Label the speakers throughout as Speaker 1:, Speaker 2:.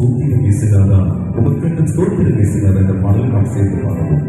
Speaker 1: ஸ்தோத்திரம் இயேசுநாதா, உமக்கென்றும் ஸ்தோத்திரம் இயேசுநாதா. இந்த பாடலை நாம் சேர்ந்து பாடுவோம்.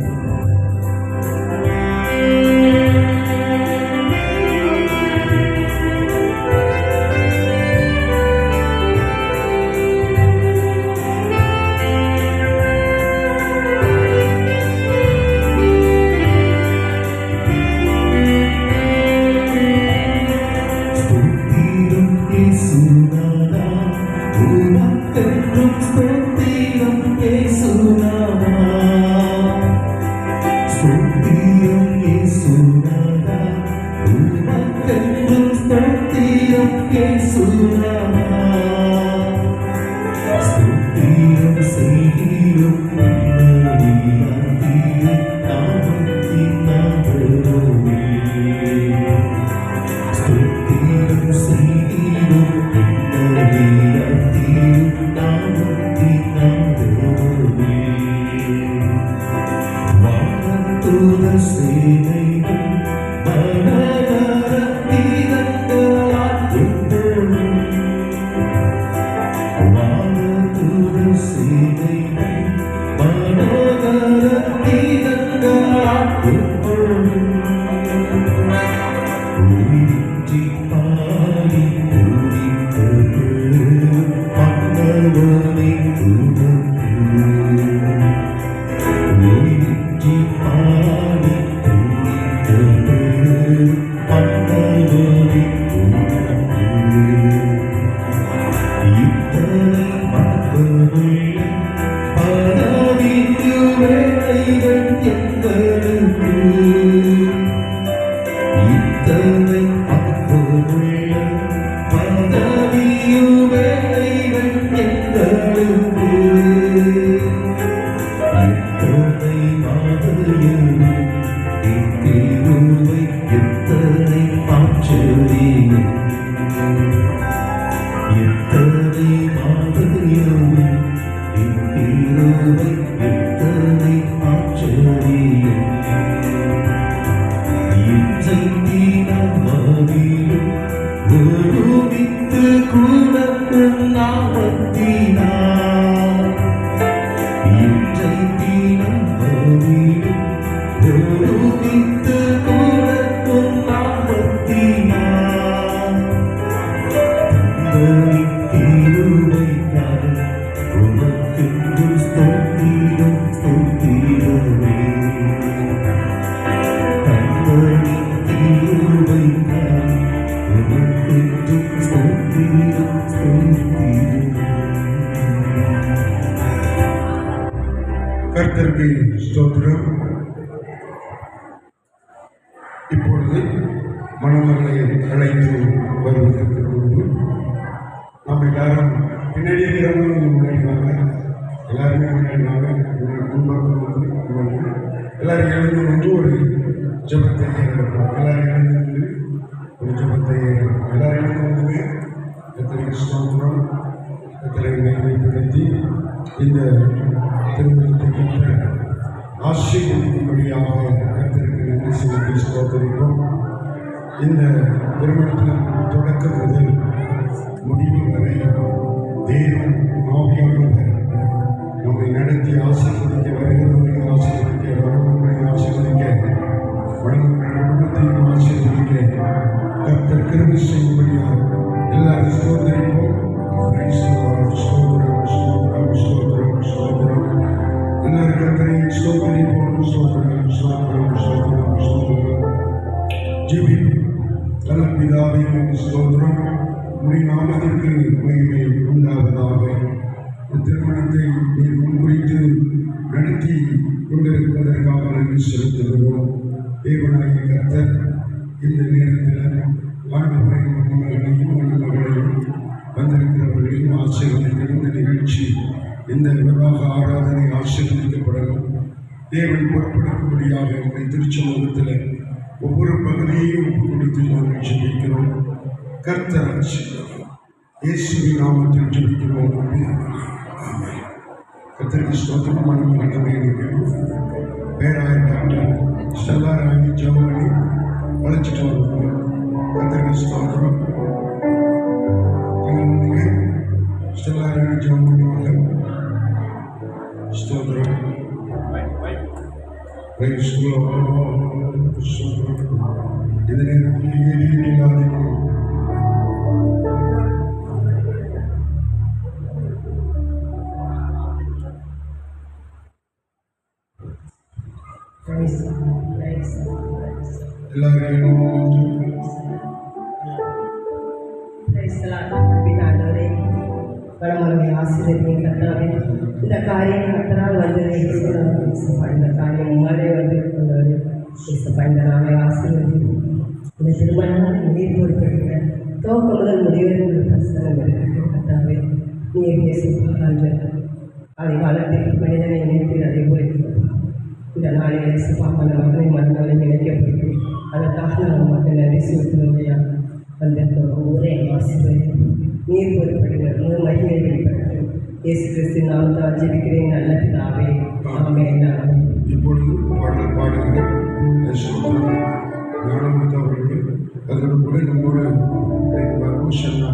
Speaker 2: கர்த்தருக்கு ஸ்தோத்திரம். இப்பொழுது மணமகளை அழைத்து வருவதற்கு முன்பு நம்ம எல்லாரும் பின்னாடி இருக்கிறவங்க முன்னாடிவாங்க, எல்லாருமே முன்னாடிவாங்க, எல்லாரும் எழுந்து வந்து ஒரு ஜபத்தை ஏற்படுத்தும். எல்லாரும் எழுந்து வந்து ஒரு ஜபத்தை ஏற்படுத்தும். எல்லாரும் எழுந்து வந்து கர்த்தருக்கு ஸ்தோத்திரம். கர்த்தரை மேன்மைப்படுத்தி இந்த திருமணத்தை ஆசீர்வதிக்கும்படியாக கர்த்தருக்கு நன்றி செலுத்தி ஸ்தோத்திரிப்போம். இந்த திருமணத்தின் தொடக்கம் முதல் முடிவு வரை தேவன் ஆவியானவர் நம்மை நடத்தி ஆசீர்வதிக்க, வருகிறவர்களை ஆசீர்வதிக்க, வளர்ந்தவர்களை ஆசீர்வதிக்க, வளர்ந்தவர்கள் குடும்பத்தையும் ஆசீர்வதிக்க கர்த்தர் கிருபை செய்யும்படியாக எல்லாரும் ஸ்தோத்திரிப்போம். எல்லாரும் கர்த்தரை ஸ்தோத்திரிப்போம். ஜெபிப்போம். நல்ல பிதாவே, ஸ்தோத்திரம். உம்முடைய நாமத்திற்கு மகிமை உண்டாவதாக. திருமணத்தை நீர் முன்குறித்து நடத்தி கொண்டிருப்பதற்காக நன்றி செலுத்துகிறோம். தேவனாகிய கர்த்தர் இந்த நேரத்தில் ஆண்டவரையும் மணமகளையும் மணமகளையும் வந்திருக்கிறவர்களையும் ஆசீர்வதிக்கிற இந்த நிகழ்ச்சி, இந்த விவாக ஆராதனை ஆசீர்வதிக்கப்படணும். தேவன் பொறுப்படுத்தும்படியாக உங்களை திருச்சமூகத்தில் ஒவ்வொரு பகுதியையும் ஒப்பு கொடுத்து நாங்கள் ஜெபிக்கிறோம். கர்த்தர் இயேசுவின் நாமத்தில் ஜெபிக்கிறோம். கர்த்தருக்கு ஸ்தோத்திரம். மணமகனை பேராயர் டாக்டர் ஸ்டெல்லாராணி ஜெபமணி அழைச்சிட்டு வருவோம். கர்த்தருக்கு ஸ்தோத்திரம். ஸ்டெல்லாராணி ஜெபமணி Praise the Lord. இந்த நேரத்தில் ஏதும் இல்லாதீர்கள். எல்லாரையும்
Speaker 3: வளமுறை ஆசிரியர்கள் கத்தாவே இந்த காரியம் கத்தனால் வந்தது இந்த காரியம் உங்களே வந்து இந்த நாளை ஆசிரியர்கள் இந்த திருமணம் நீர் பொறுப்படுகிற துவக்க முதல் முடிவர்கள் பிரசனம் இருக்கட்டும் கத்தாவே நீர் பேசுகின்ற அதிகாலத்தில் மனிதனை இணைத்து அதே போல இந்த நாளில் சுபாமான மக்களை மனங்களை இணைக்கப்பட்டு அதற்காக நாங்கள் மக்கள் நன்றி செலுத்துவதையா வந்திருக்கிறோம். ஒரே ஆசிரியர் நீர் பொறுப்படுகிற மகிமை வெளிப்பட்டு இயேசு கிறிஸ்து நான் தான் ஜெபிக்கிறேன் நல்ல பிதாவே ஆமென்.
Speaker 2: இப்பொழுது பாடல் பாடுகிற ஞானமுத்து அவர்கள் அதோடு கூட நம்மோடு பகுஷன்னா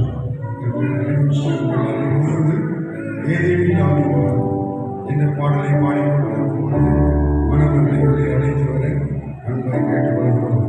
Speaker 2: ஏதேனும் இந்த பாடலை பாடிக்கொண்டிருக்கும் பொழுது மணமக்களை அழைத்து வர அன்பாய் கேட்டுக்கொள்கிறோம்.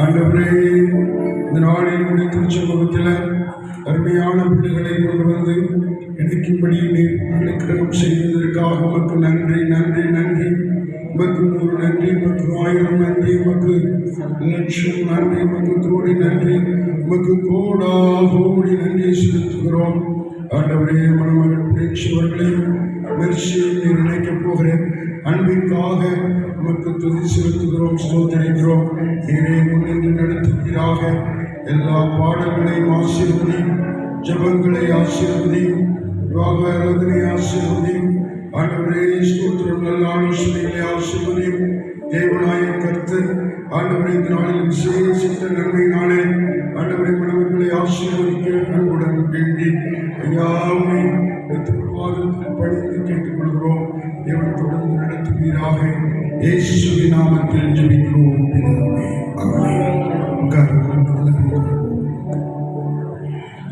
Speaker 2: ஆண்டவரே, இந்த நாளில் உடைய திருச்சமூகத்தில் அருமையான பிள்ளைகளை கொண்டு வந்து இணைக்கும்படி நீர் அனுக்கிரகம் செய்வதற்காக உமக்கு நன்றி நன்றி நன்றி. உமக்கு 100 நன்றி, உமக்கு 1000 நன்றி, உமக்கு லட்சம் நன்றி, உமக்கு கோடி நன்றி, உமக்கு கோடி நன்றி செலுத்துகிறோம். ஆண்டவரே, மணமகள் பிரேட்சவர்களையும் மெர்சியை நீர் இணைக்கப் போகிறேன் அன்பிற்காக உமக்கு துதி செலுத்துகிறோம், ஸ்தோத்திரிக்கிறோம். நீரே முன்னின்று நடத்துவீராக. எல்லா பாடல்களையும் ஆசீர்வதியும், ஜபங்களை ஆசீர்வதியும், விவாக ஆராதனை ஆசீர்வதியும். ஆண்டவரே, ஸ்தோத்திரம், நல்ல ஆலோசனைகளை ஆசீர்வதியும். தேவனாய கர்த்தர் ஆண்டவரை இந்த நாளில் விசேஷித்த நன்மையினாலே ஆண்டவரை மனவர்களை ஆசீர்வதிக்க அன்புடன் வேண்டி ஐயாவை திருவாதத்தில் பணிந்து கேட்டுக்கொள்கிறோம். தேவன் தொடர்ந்து நடத்துவீராக. இயேசுவின் நாமத்தில் ஜெபிக்கிறோம்.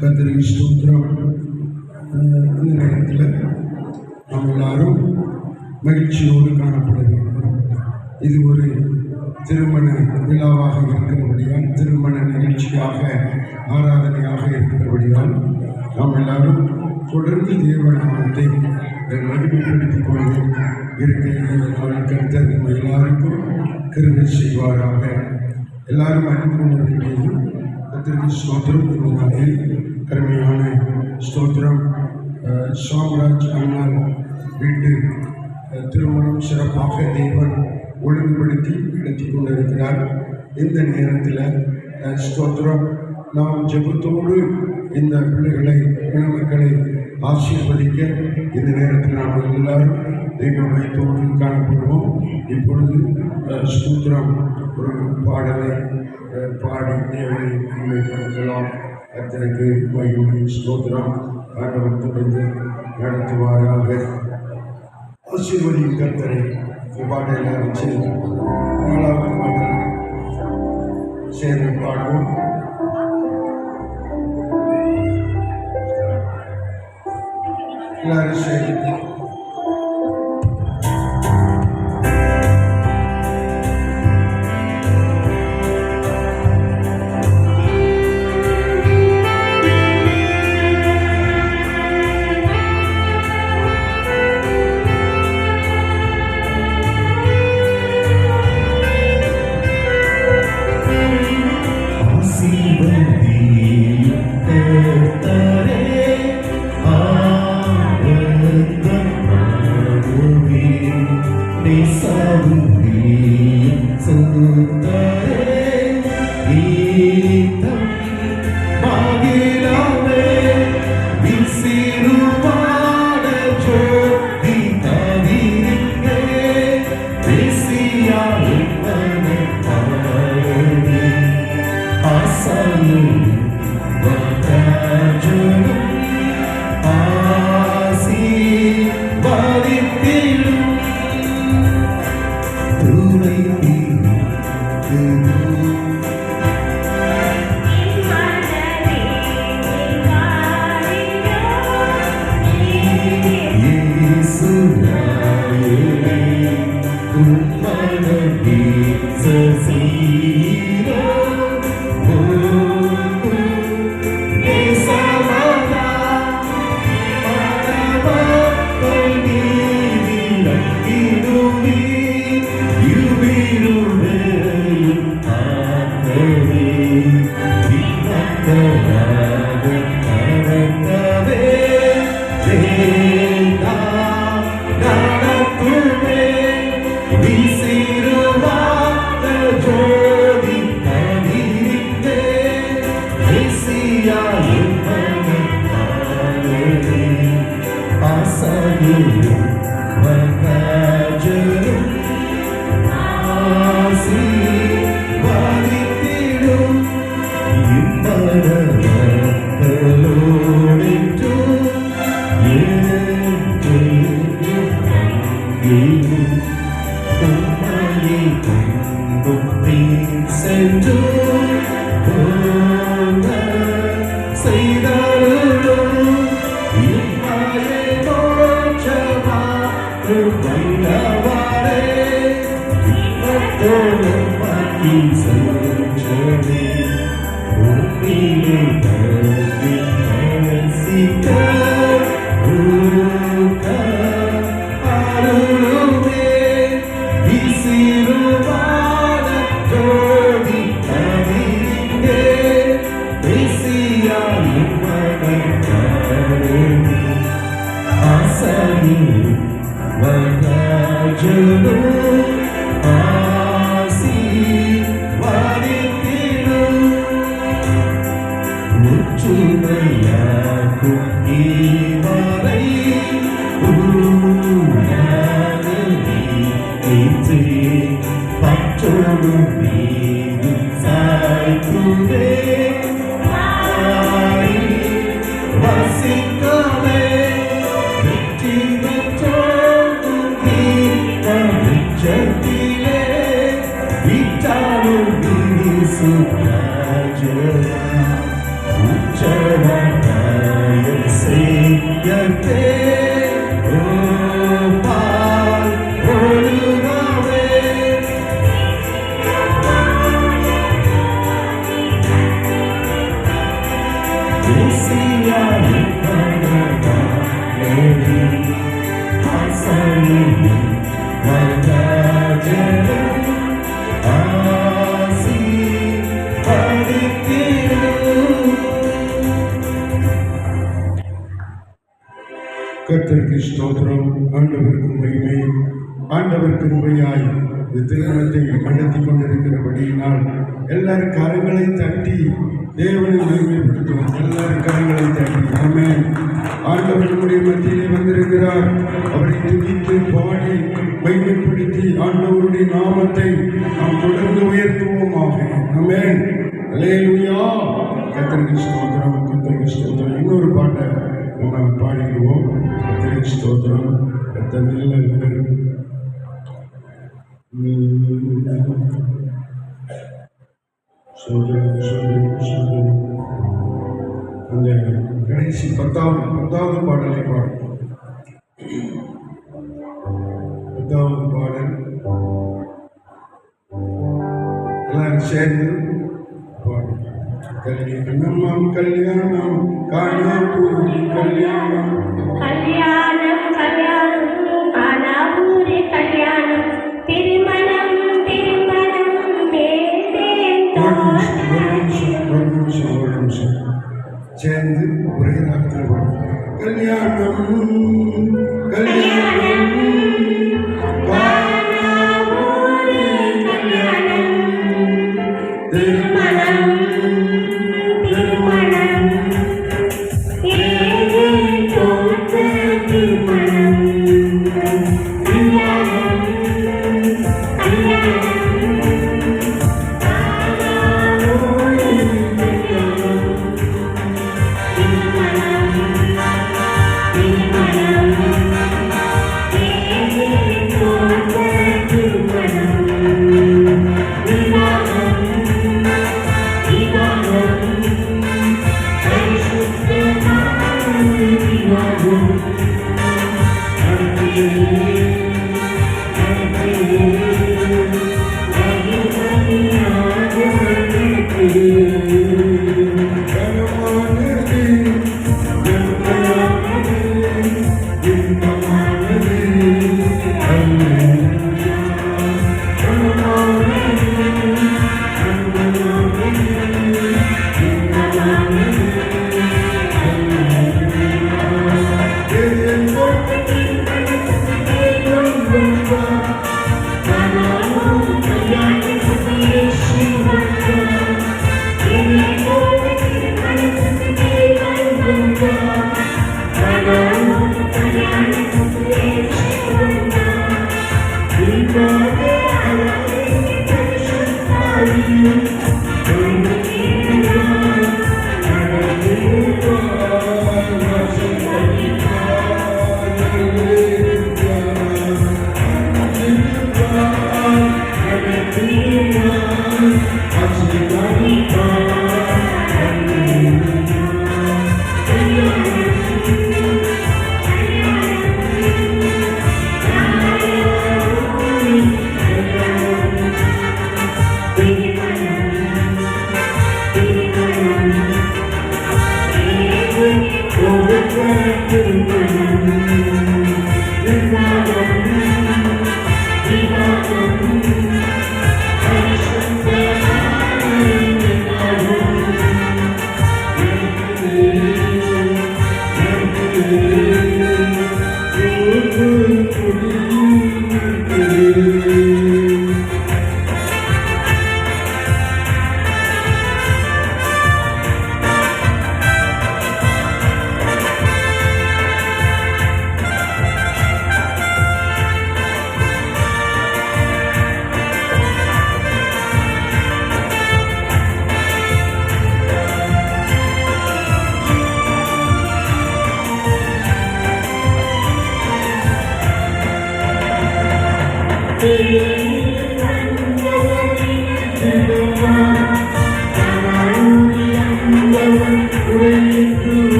Speaker 2: கர்த்தருக்கு ஸ்தோத்திரம். மகிழ்ச்சியோடு காணப்பட வேண்டும். இது ஒரு திருமண விழாவாக இருக்கிறபடியால், திருமண நிகழ்ச்சியாக ஆராதனையாக இருக்கிறபடியால் நாம் எல்லாரும் தொடர்ந்து தேவநாமத்தை மகிமைப்படுத்திக் கொண்டு இருக்க கர்த்தர் நம்ம எல்லாருக்கும் கிருபை செய்வாராக. எல்லாரும் அறிந்து கொள்ள வேண்டியது கர்த்தருக்கு ஸ்தோத்திரம். இந்த நாளில் கருமையான ஸ்தோத்திரம் சாம்ராஜ் அண்ணால் வீட்டு திருமணம் சிறப்பாக தேவன் ஒழுங்குபடுத்தி நடத்தி கொண்டிருக்கிறார். இந்த நேரத்தில் ஸ்தோத்திரம் நாம் ஜெபத்தோடு இந்த பிள்ளைகளை மணமக்களை ஆசீர்வதிக்க இந்த நேரத்தில் நாம் எல்லாரும் தெய்வ பயத்தோடு காணப்படுவோம். இப்பொழுது ஸ்தோத்திரம் ஒரு பாடலை பாடி தேவனை உண்மைப்படுத்தலாம். கர்த்தருக்கு மகிமை ஸ்தோத்திரம். ஆண்டவர் தொடர்ந்து நடத்துவாராக. ஆசீர்வதியும் கர்த்தரை பாடலாம் வச்சு 4வது பாடல் சேர்ந்து பாடுவோம். எல்லாரும் சேர்ந்து
Speaker 4: Say,
Speaker 2: கர்த்தருக்கு ஸ்தோத்திரம். ஆண்டவருக்கு மகிமை. ஆண்டவர் கிருபையாய் இந்த திருமணத்தை நடத்தி கொண்டிருக்கிறபடியினால் எல்லாரும் கரங்களை தட்டி தேவனை மகிமைப்படுத்துவோம். எல்லாரும் கரங்களை தட்டி ஆமென். ஆண்டவர் நம்முடைய மத்தியிலே வந்திருக்கிறார். அவரை துதித்து பாடி மகிமைப்படுத்தி ஆண்டவருடைய நாமத்தை நாம் தொடர்ந்து உயர்த்துவோமாக. ஆமென். அல்லேலூயா. கர்த்தருக்கு ஸ்தோத்திரம். கர்த்தருக்கு ஸ்தோத்திரம். இன்னொரு பாட்டை நம்ம பாடிடுவோம். கர்த்தருக்கு ஸ்தோத்திரம். கர்த்தர் நல்லவர். அந்த கடைசி பத்தாவது பாடலை பாடும். பத்தாவது பாடல் எல்லாரும் சேர்ந்து பாடும். கல்யாணம் கல்யாணம் காணாபூரி கல்யாணம்
Speaker 4: கல்யாணம் கல்யாணம் காணாபூரி கல்யாணம் திருமணம் திருமணம்
Speaker 2: ஒரு நிமிஷம் சேர்ந்து ஒரே ராகத்தில் பாடும். கல்யாணம் கல்யாணம் காணாபூரி கல்யாணம் திருமணம்
Speaker 4: திருமணம்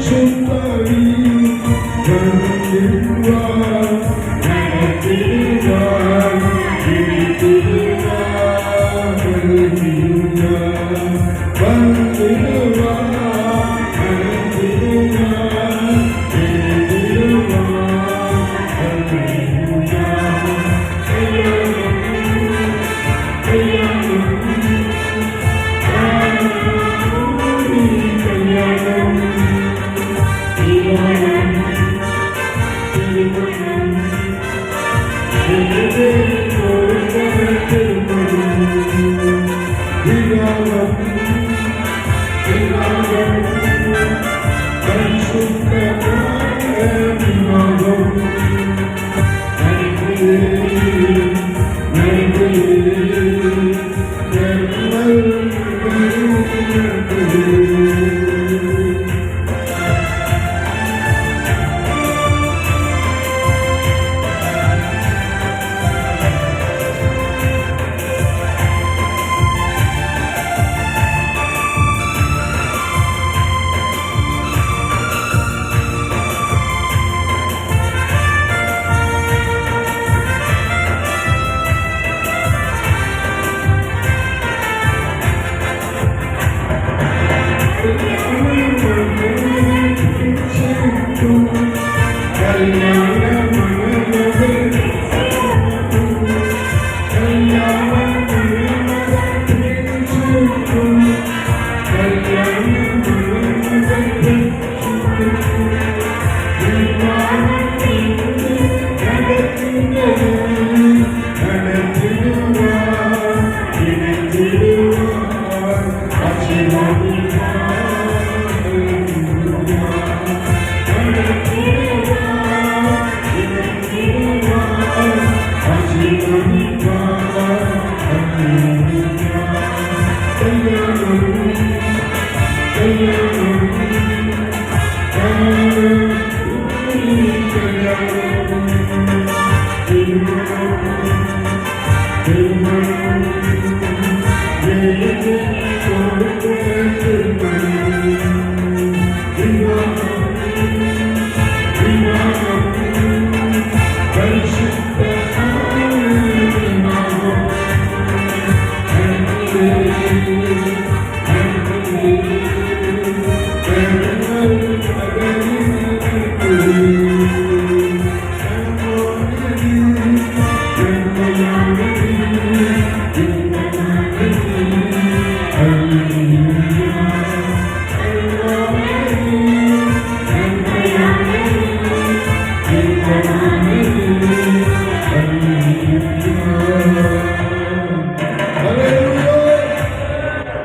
Speaker 2: Shut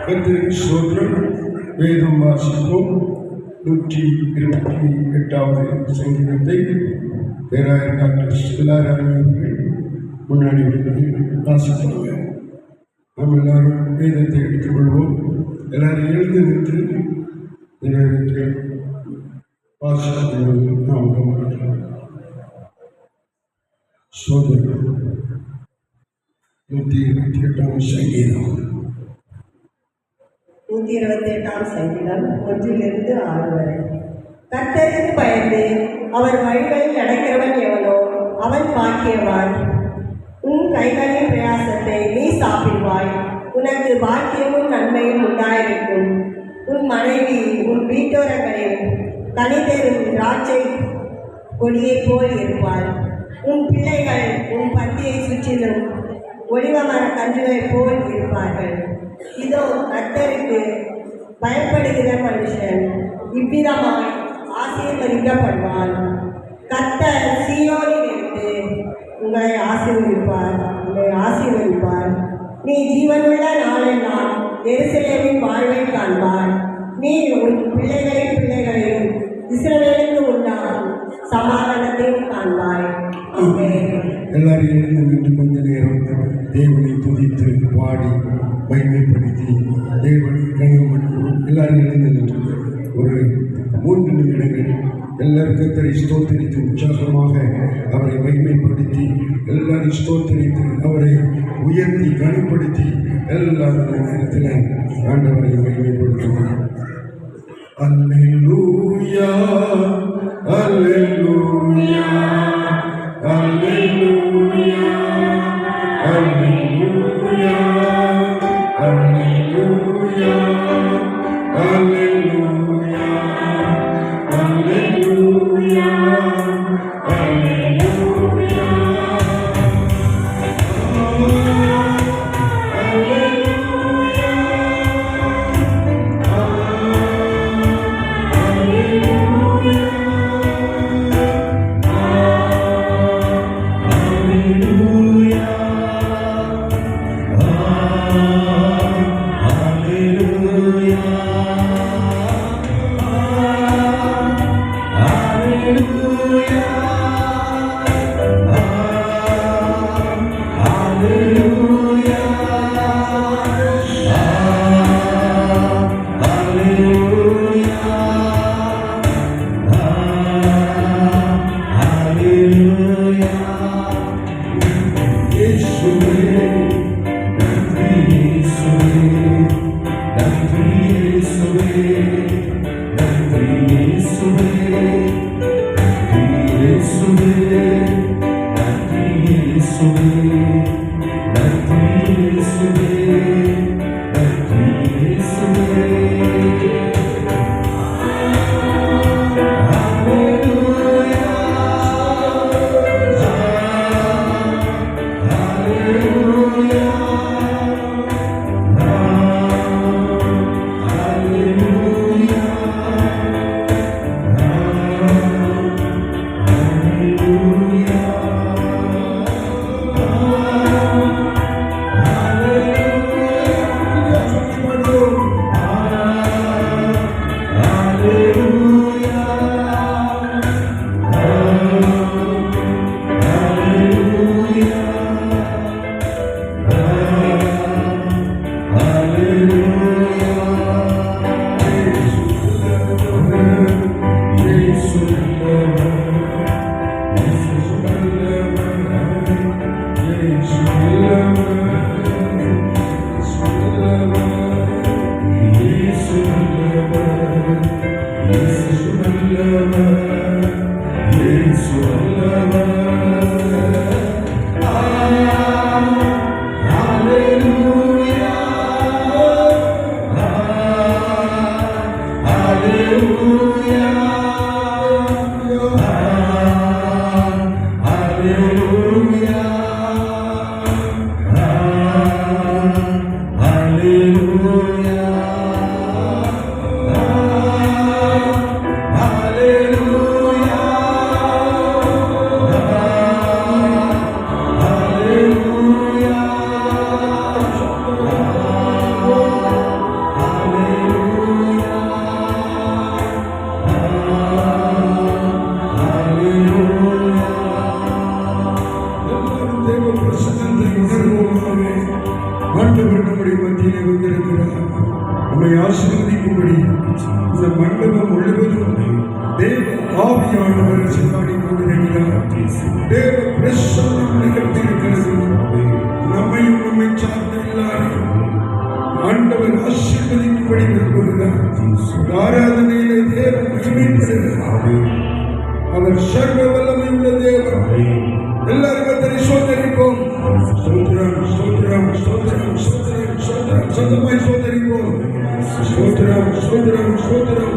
Speaker 2: கர்த்தருக்கு ஸ்தோத்திரம். வேதம் வாசிப்போம். 128வது சங்கீதத்தை பேராயர் டாக்டர் ஸ்டெல்லாராணி அவர்கள் முன்னாடி வாசிப்பாங்க. நாம் எல்லாரும் வேதத்தை எடுத்துக்கொள்வோம். எல்லாரும் எழுந்து நின்று வேதத்தை வாசிப்பது நாம் கவனிக்கிறோம். ஸ்தோத்திரம். 128வது சங்கீதம்.
Speaker 3: 128ஆம் சங்கீதம் 1-6 வரை. கர்த்தருக்கு பயந்து அவர் வழிகளில் நடக்கிறவன் எவனோ அவன் பாக்கியவான். உன் கைகளின் பிரயாசத்தை நீ சாப்பிடுவாய். உனக்கு பாக்கியமும் நன்மையும் உண்டாயிருக்கும். உன் மனைவி உன் வீட்டோரங்களில் கனி தரும் திராட்சை கொடியைப் போல் இருப்பாள். உன் பிள்ளைகள் உன் பந்தியை சுற்றிலும் ஒலிவ மர கன்றுகளைப் போல் இருப்பார்கள். இதோ கர்த்தருக்கு பயப்படுகிற மனுஷன் இவ்விதமாய் ஆசீர்வதிக்கப்படுவான். கர்த்தர் சீயோனிலிருந்து உங்களை ஆசீர்வதிப்பார். நீ ஜீவனுள்ள நாளெல்லாம் எருசலேமின் வாழ்வை காண்பார். நீ உன் பிள்ளைகளின் பிள்ளைகளையும் இஸ்ரவேலுக்கு உண்டாகும் சமாதானத்தையும் காண்பாய்.
Speaker 2: எல்லாரும் எழுந்து நின்று கொஞ்ச நேரம் தேவனை துதித்து பாடி மகிமைப்படுத்தி தேவனை கனிமட்டும் எல்லாரும் எழுந்து நின்று ஒரு 3 நிமிடங்கள் எல்லாரும் கர்த்தரை ஸ்தோத்திரித்து உற்சாகமாக அவரை மகிமைப்படுத்தி எல்லாரும் ஸ்தோத்திரித்து அவரை உயர்த்தி கனப்படுத்தி எல்லாரும் நேரத்தில் ஆண்டவரை மகிமைப்படுத்துவார். அல்லேலூயா அல்லேலூயா அல்லேலூயா அல்லேலூயா அல்லேலூயா அல்லேலூயா அல்லேலூயா அல்லேலூயா
Speaker 4: Hallelujah.
Speaker 2: ஆசீர்வதிக்கும்படி இந்த மண்டபம் முழுவதும் தேவ ஆவியானவர் செல்லாடி கொண்டிருக்கிறார். தேவ பிரசன்னம் நிகழ்த்தியிருக்கிறது. நம்மையும் நம்மை சார்ந்த எல்லாரையும் ஆண்டவர் ஆசீர்வதிக்கும்படி விரும்புகிறார். ஆராதனையிலே தேவன் மகிமைப்படுகிறார். அவர் சர்வ வல்லமை உள்ள தேவன். எல்லாரும் கர்த்தரை ஸ்தோத்திரிப்போம். ஸ்தோத்திரம் ஸ்தோத்திரம் ஸ்தோத்திரம் ஸ்தோத்திரம் ஸ்தோத்திரம் சத்தமாய் ஸ்தோத்திரிப்போம். ஸ்தோத்திரம் ஸ்தோத்திரம் ஸ்தோத்திரம்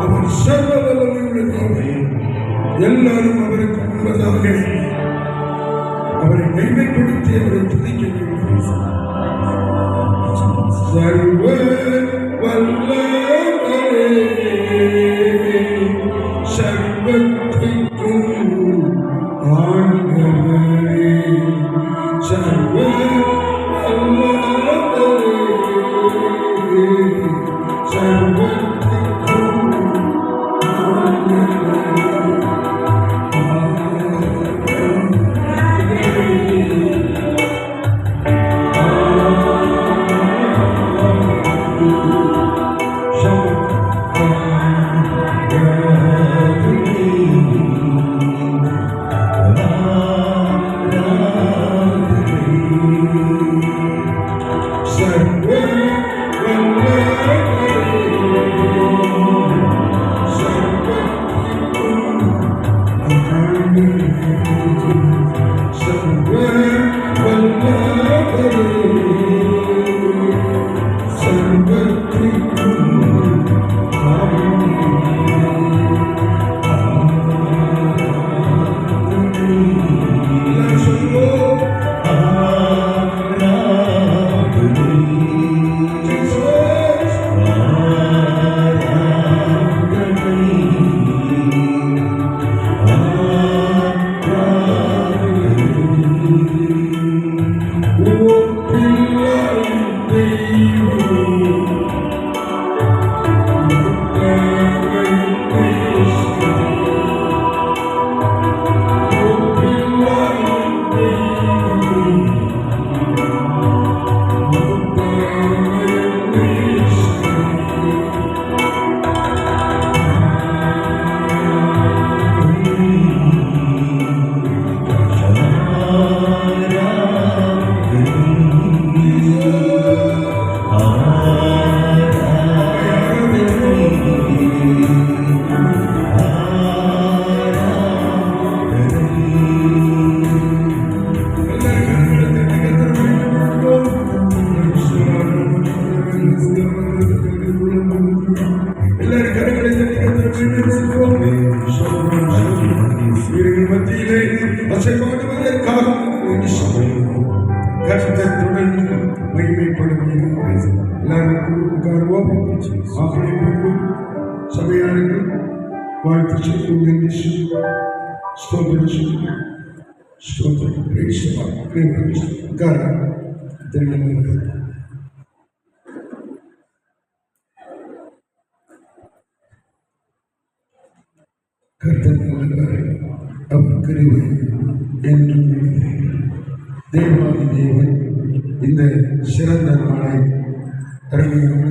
Speaker 2: அவர் சர்வ வல்லமை உள்ள தேவன். எல்லாரும் அவருக்கு முன்பதாக அவரை மைமைப்படுத்தி அவரை துதிக்க வேண்டும். சர்வ வல்லவரே, சர்வத்திற்கும் ஆண்டவரே, சர்வ வல்லவரே, சர்வத்திற்கும் ஆண்டவரே. தேவாதி தேவன் இந்த சிறந்த நாளை அருமையான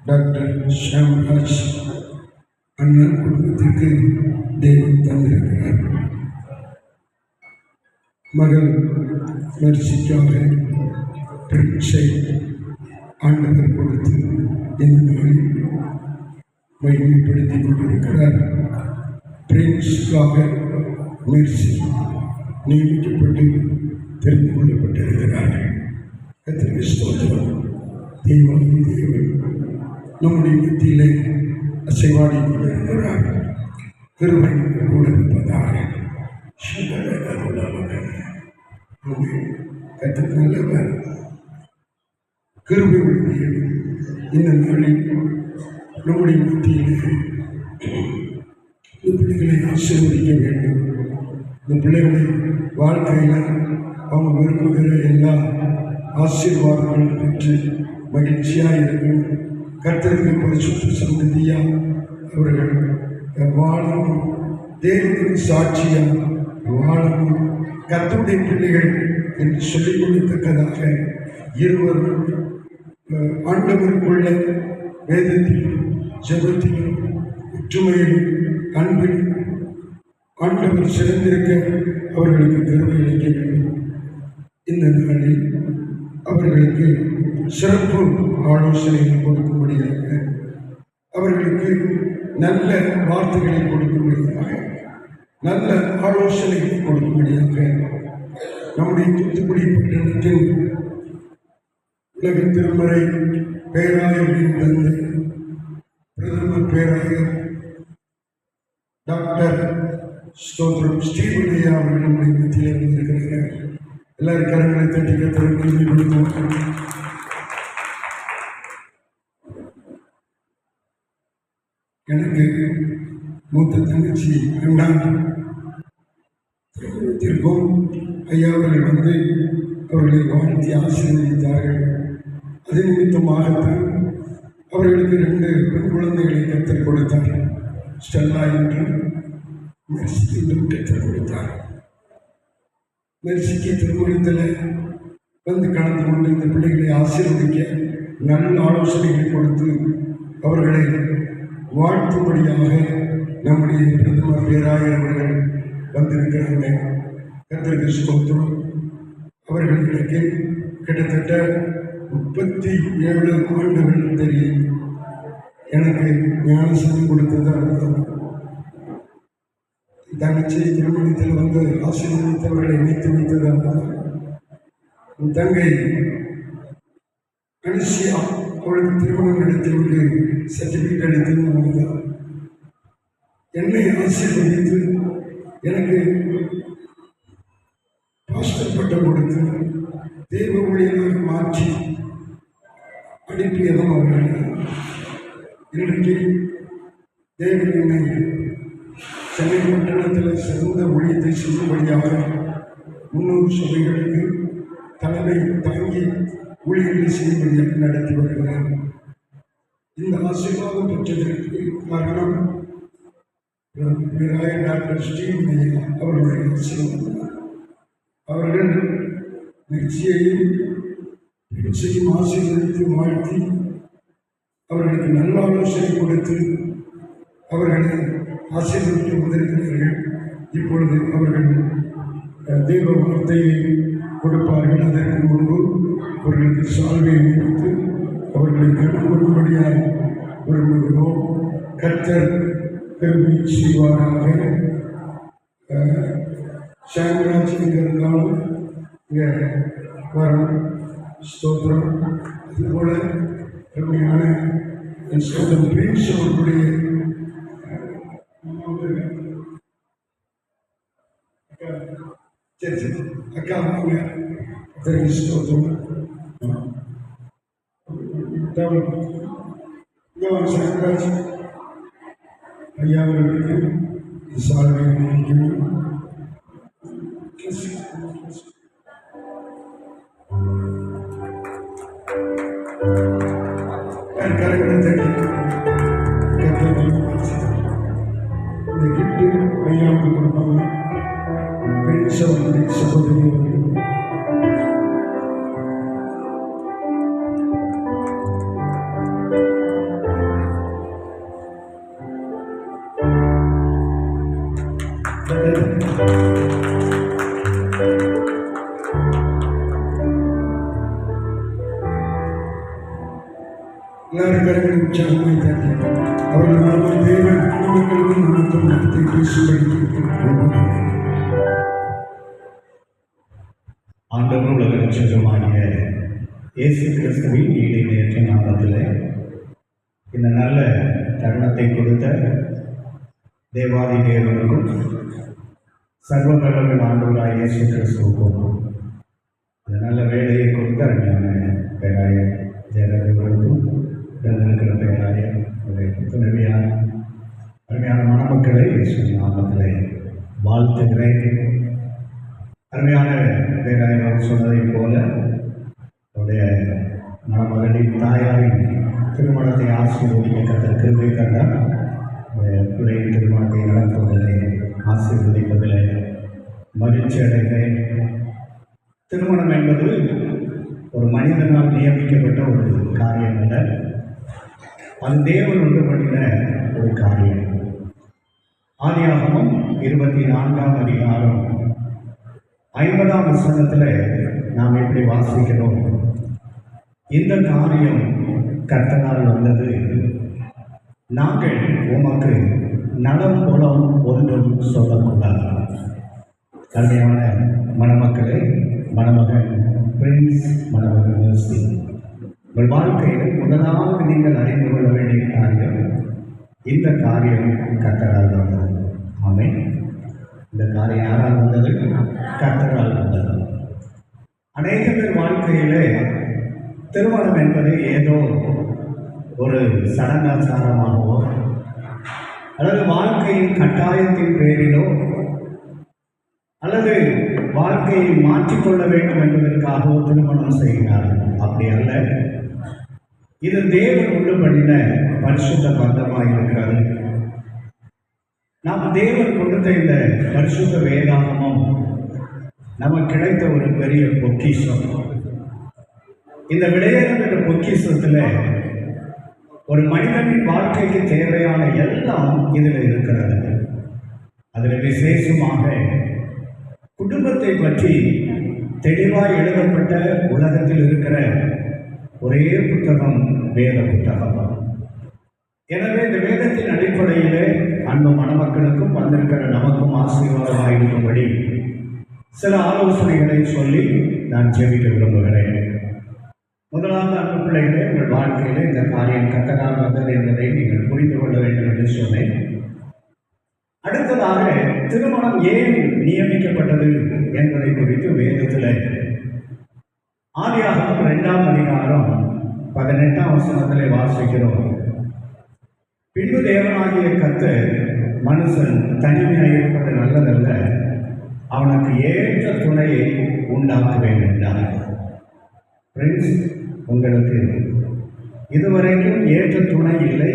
Speaker 2: டாக்டர் ஷாம்ராஜ் அண்ணன் குடும்பத்திற்கு தேவன் தந்த மகள் மெர்சிக்காக பிரின்ஸை ஆண்டவர் கொடுத்து இந்த நாளில் மகிமைப்படுத்திக் கொண்டிருக்கிறார். பிரின்ஸுக்காக மெர்சி நியமிக்கப்பட்டு தெரிந்து கொள்ளப்பட்டிருக்கிறார்கள். கர்த்தருக்கு ஸ்தோத்திரம். தேவன் நம்முடைய மத்தியிலே அசைவாடி கொண்டிருக்கிறார். கிருபை கூட இருப்பதாக கர்த்தர் நல்லவர். கிருபை உடைய இந்த நாளில் நம்முடைய மத்தியிலே இந்த பிள்ளைகளை ஆசீர்வதிக்க வேண்டும். இந்த பிள்ளைகளை வாழ்க்கையில் அவங்க விரும்புகிற எல்லா ஆசீர்வாதங்களும் பெற்று மகிழ்ச்சியாக இருக்கும். கர்த்தருக்கு பரிசுத்த சந்ததியாக அவர்கள் வாழணும். தேவனுக்கு சாட்சியாக வாழணும். கர்த்தருடைய பிள்ளைகள் என்று சொல்லிக் கொடுத்தக்கதாக இருவரும் ஆண்டவருக்குள்ள வேதத்திலும் ஜெபத்திலும் ஒற்றுமையிலும் அன்பிலும் ஆண்டவர் சிறந்திருக்க அவர்களுக்கு கருவை அளிக்க வேண்டும். இந்த நாளில் அவர்களுக்கு சிறப்பு ஆலோசனைகள் கொடுக்கும்படியாக, அவர்களுக்கு நல்ல வார்த்தைகளை கொடுக்கும்படியாக, நல்ல ஆலோசனைகளை கொடுக்கும்படியாக நம்முடைய தூத்துக்குடி பட்டணத்தின் உலக திருமறை பேராயரின் தந்தை பிரதம பேராயர் டாக்டர் ஸ்தோத்திரம் ஸ்டீவன் ஐயா அவர்கள் நம்முடைய மத்தியில் இருந்திருக்கிறார்கள். எல்லாரும் கரங்களை தட்டி கத்தருக்கு கொடுத்தோம். எனக்கு மூத்த தங்கச்சி இரண்டாம் திருமணத்திற்கும் ஐயா அவர்கள் வந்து அவர்களை வாழ்த்தி ஆசீர்வதித்தார்கள். அது நிமித்தமாகத்தான் அவர்களுக்கு 2 பெண் குழந்தைகளை கற்றுக் கொடுத்தார். ஸ்டெல்லா என்றும் மெர்சி என்றும் கற்றுக் கொடுத்தார். மெர்சிக்கு திருமணத்தில் வந்து கலந்து கொண்டு இந்த பிள்ளைகளை ஆசீர்வதிக்க நல்ல ஆலோசனைகளை கொடுத்து அவர்களை வாழ்த்தும்படியாக நம்முடைய பிரதமர் பேராயர் அவர்கள் வந்திருக்கிறாங்க. கர்த்தருக்கு ஸ்தோத்திரம். அவர்களுக்கு கிட்டத்தட்ட 37 ஆண்டுகள் தெரியும். எனக்கு ஞானசனம் கொடுத்தது அதுதான். தங்கச்சி திருமணத்தில் வந்து ஆசீர்வதித்தவர்களை இணைத்து வைத்தது அதுதான். தங்கை அனுஷியா அவளுக்கு திருமணம் நடத்திவிட்டு சர்டிஃபிகேட் அளித்தது அதுதான். என்னை ஆசீர்வதித்து எனக்கு பாஸ்டர் பட்டம் கொடுத்து தேவ ஊழியராக மாற்றி அனுப்பியதும் அவர்கள். இன்றைக்கு தேவன் என்னை சென்னை பட்டணத்தில் சிறந்த ஊழியத்தை செய்யும்படியாக 300 சபைகளுக்கு தலைமை தாங்கி ஊழியர்களை செய்யும்படியாக நடத்தி வருகிறார். இந்த ஆசீர்வாதம் பெற்றதற்கு காரணம் டாக்டர் ஸ்டீவன் ஐயா அவர்களுடைய ஆசீர்வாதம். அவர்கள் நிச்சயையும் ஆசீர்வதித்து வாழ்த்தி அவர்களுக்கு நல்ல ஆலோசனை கொடுத்து அவர்களை ஆசீர்வதிக்க வந்திருக்கிறார்கள். இப்பொழுது அவர்கள் தேவ வார்த்தையை கொடுப்பார்கள். அதற்கு முன்பு அவர்களுக்கு சால்வையை கொடுத்து அவர்களை கண்டுகொள்ளும்படியாக விரும்புகிறோம். கர்த்தர் கருவி செய்வாராக. சாங்கராஜ் இங்கே இருந்தாலும் இங்கே வரும். ஸ்தோத்திரம். அதுபோல கருமையான என் சொந்தம் பிரின்ஸ் அவர்களுடைய சரி சரி அக்கா வாங்க. கர்த்தருக்கு ஸ்தோத்திரம். சாங்கராஜ் ஐயா அவர்களுக்கு சால்வை நினைக்கணும். இந்த கிஃப்ட் ஐயாவுக்கு கொடுப்பாங்க. பெண் சகோதரி சகோதரி அவர்கள் எல்லாரும் கருவின் உற்சாகமாய் தட்டி அவர்கள் மூலமாக தேவன் குடும்பங்களுக்கும் நமக்கும் நடத்தை பேசும்படி
Speaker 5: ஆண்டவர் உலக ரட்சகருமாகிய இயேசு கிறிஸ்துவின் ஈடேற்ற நாமத்திலே இந்த நல்ல தருணத்தை கொடுத்த தேவாதி தேவனுக்கும் சர்வ வல்லமையுள்ள ஆண்டவராகிய இயேசு கிறிஸ்துவுக்கும் இந்த நல்ல வேலையை கொடுத்த அருமையான பேராய ஜெயலலிதாவுக்கும் இருக்கிற பேராய துணைவியான அருமையான மணமக்களை இயேசு நாமத்திலே வாழ்த்துகிறேன். அருமையான பேராயர் சொன்னதைப் போல அவருடைய மணமகளின் தாயாரின் திருமணத்தை ஆசீர்வதிக்க கர்த்தர் கிருபை தந்தார். பிள்ளையின் திருமணத்தை நடத்துவதிலே ஆசீர்வதிப்பதில் மகிழ்ச்சி அடைகிறேன். திருமணம் என்பது ஒரு மனிதனால் நியமிக்கப்பட்ட ஒரு காரியம் அல்ல, அது தேவன் உண்டு பண்ணின ஒரு காரியம். ஆதியாகமம் 24ஆம் அதிகாரம் 50ஆம் வசனத்தில் நாம் எப்படி வாசிக்கிறோம், இந்த காரியம் கர்த்தனால் வந்தது, நாங்கள் உமக்கு நலம் புலம் ஒன்றும் சொல்லக்கூடாது. கல்வியான மணமக்களே, மணமகன் பிரின்ஸ், மணமகன் மெர்சி, உங்கள் வாழ்க்கையில் முதலாவது நீங்கள் அறிந்து கொள்ள வேண்டிய காரியம், இந்த காரியம் கர்த்தரால் வந்தது. ஆமென். இந்த காரியம் யாரால் வந்தது? கர்த்தரால் வந்தது. அநேக பேர் வாழ்க்கையிலே திருமணம் என்பது ஏதோ ஒரு சடங்காச்சாரமாகவோ அல்லது வாழ்க்கையின் கட்டாயத்தின் பேரிலோ அல்லது வாழ்க்கையை மாற்றிக்கொள்ள வேண்டும் என்பதற்காகவோ திருமணம் செய்கிறார்கள். அப்படி அல்ல, இது தேவன் உண்டு பண்ணின பரிசுத்த பந்தமாக இருக்கிறது. நாம் தேவன் கொடுத்த இந்த பரிசுத்த வேதாகமம் நமக்கு கிடைத்த ஒரு பெரிய பொக்கிஷம். இந்த விளையாடும் என்ற பொக்கிஷத்தில் ஒரு மனிதனின் வாழ்க்கைக்கு தேவையான எல்லாம் இதில் இருக்கிறது. அதில் விசேஷமாக குடும்பத்தை பற்றி தெளிவாக எழுதப்பட்ட உலகத்தில் இருக்கிற ஒரே புத்தகம் வேத புத்தகம். எனவே இந்த வேதத்தின் அடிப்படையிலே அன்பு மணமக்களுக்கும் வந்திருக்கிற நமக்கும் ஆசீர்வாதமாக இருக்கும்படி சில ஆலோசனைகளை சொல்லி நான் ஜெபிக்க விரும்புகிறேன். முதலாவது அன்பு பிள்ளைகளே, உங்கள் வாழ்க்கையிலே இந்த காரியம் கர்த்தரால் வந்தது என்பதை நீங்கள் புரிந்து கொள்ள வேண்டும் என்று சொன்னேன். அடுத்ததாக திருமணம் ஏன் நியமிக்கப்பட்டது என்பதை குறித்து வேதத்தில் ஆதியாகமம் 2ஆம் அதிகாரம் 18ஆம் வசனத்திலே வாசிக்கிறோம். பின்பு தேவனாகிய கர்த்தர் மனுஷன் தனிமையாக இருப்பது நல்லதல்ல, அவனுக்கு ஏற்ற துணையை உண்டாக்க வேண்டும் என்றார். ஃப்ரெண்ட்ஸ், உங்களுக்கு இதுவரைக்கும் ஏற்ற துணை இல்லை.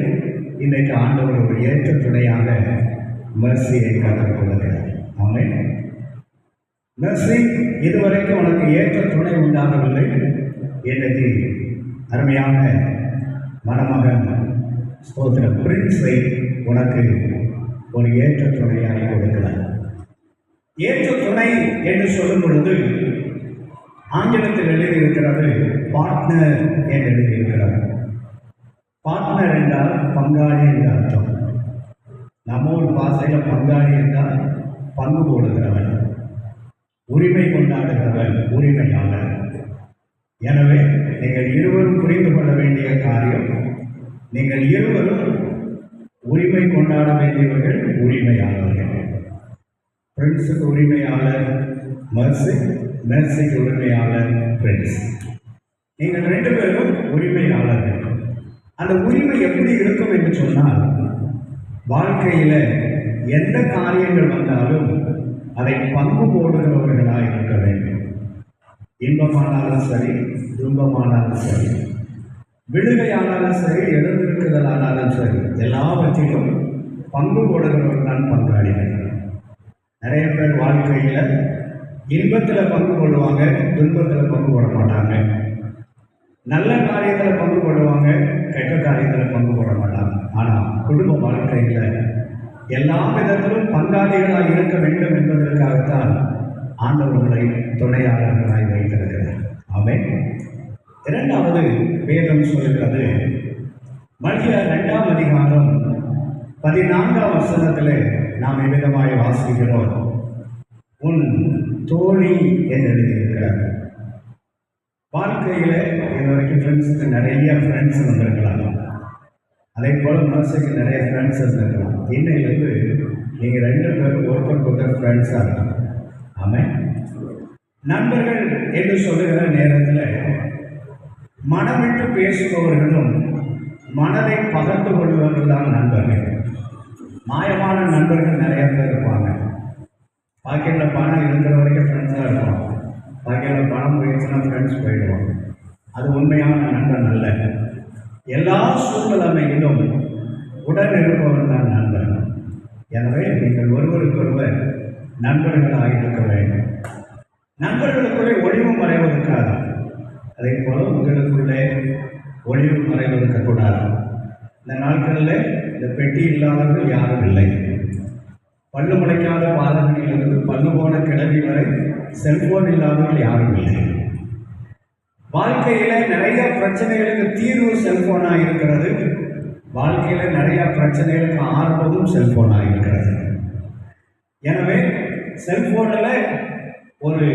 Speaker 5: இன்றைக்கு ஆண்டவர் ஒரு ஏற்ற துணையாக மெர்சியை காத்துக்கொள்கிறார். ஆமென். மெர்சி, இதுவரைக்கும் உனக்கு ஏற்ற துணை உண்டாகவில்லை. இன்றைக்கு அருமையான மணமகன் ஸ்தோத்திர பிரின்ஸை உனக்கு ஒரு ஏற்ற துணையாக கொடுக்கிறார். ஏற்ற துணை என்று சொல்லும் பொழுது ஆங்கிலத்தில் எழுதியிருக்கிறது பார்ட்னர் என்று எழுதியிருக்கிறது. பார்ட்னர் என்றால் பங்காளி என்ற அர்த்தம். நம்ம ஒரு பாசையில் பங்காளி என்றால் பங்கு போடுகிறவன், உரிமை கொண்டாடுகிறவன், உரிமையாளர். எனவே நீங்கள் இருவரும் புரிந்து கொள்ள வேண்டிய காரியம், நீங்கள் இருவரும் உரிமை கொண்டாட வேண்டியவர்கள், உரிமையாளர்கள். பிரின்ஸுக்கு உரிமையாளர் மெர்சி, மெர்சிக்கு உரிமையாளர் பிரின்ஸ். நீங்கள் 2 பேரும் உரிமையாளர்கள். அந்த உரிமை எப்படி இருக்கும் என்று சொன்னால், வாழ்க்கையில் எந்த காரியங்கள் வந்தாலும் அதை பங்கு போடுகிறவர்களாக இருக்க வேண்டும். இன்பமானாலும் சரி, துன்பமானாலும் சரி, விடுகையானாலும் சரி, எழுந்திருக்குதலானாலும் சரி, எல்லாவற்றிலும் பங்கு போடுகிறவர்கள் தான் பங்காளிகள். நிறைய பேர் வாழ்க்கையில் இன்பத்தில் பங்கு போடுவாங்க, துன்பத்தில் பங்கு போட மாட்டாங்க. நல்ல காரியத்தில் பங்கு போடுவாங்க, கெட்ட காரியத்தில் பங்கு போட மாட்டாங்க. ஆனால் குடும்ப வாழ்க்கையில் எல்லா விதத்திலும் பங்காளிகளாக இருக்க வேண்டும் என்பதற்காகத்தான் ஆண்டவர்களை துணையாளர்களாய் வைத்திருக்கிறார். ஆமென். இரண்டாவது வேதம் சொல்கிறது, மல்கியா 2ஆம் அதிகாரம் 14ஆம் வசனத்திலே நாம் இவ்விதமாய் வாசிக்கிறோம். உன் தோழி என்று எழுதியிருக்கிறார். வாழ்க்கையில் இது வரைக்கும் ஃப்ரெண்ட்ஸுக்கு நிறைய ஃப்ரெண்ட்ஸ் வந்திருக்கலாம். அதே போல் மனசுக்கு நிறைய ஃப்ரெண்ட்ஸ் இருந்திருக்கலாம். இன்னையிலேருந்து நீங்கள் 2 பேரும் ஒருத்தருக்கு ஃப்ரெண்ட்ஸாக இருக்கலாம். ஆமாம். நண்பர்கள் என்று சொல்லுகிற நேரத்தில் மனமிட்டு பேசுபவர்களும் மனதை பகிர்ந்து கொள்பவர்கள் தான் நண்பர்கள். மாயமான நண்பர்கள் நிறைய பேர் இருப்பாங்க. பாக்கெட்டில் பணம் இருக்கிற வரைக்கும் ஃப்ரெண்ட்ஸாக இருப்பாங்க. பாக்கெட்டில் பணம் போயிடுச்சுன்னா ஃப்ரெண்ட்ஸ் போயிடுவாங்க. அது உண்மையான நண்பன் அல்ல. எல்லா சூழ்நிலைமையிலும் உடன் இருப்பவர் தான் நண்பன். எனவே நீங்கள் ஒருவருக்கொருவர் நண்பர்களாக இருக்க வேண்டும். நண்பர்களுக்குள்ளே ஒளிவு மறைவதற்காக அதே போல் உங்களுக்குள்ளே ஒளிவு மறைவு இருக்கக்கூடாது. இந்த நாட்களில் இந்த பெட்டி இல்லாதவர்கள் யாரும் இல்லை. பல்லு முளைக்காத பாதகனிலிருந்து பல்லு போன கிளவி வரை செல்போன் இல்லாதவர்கள் யாரும் இல்லை. வாழ்க்கையில் நிறைய பிரச்சனைகளுக்கு தீர்வு செல்போனாக இருக்கிறது. வாழ்க்கையில் நிறைய பிரச்சனைகளுக்கு ஆரம்பமும் செல்போனாக இருக்கிறது. எனவே செல்போனில் ஒரு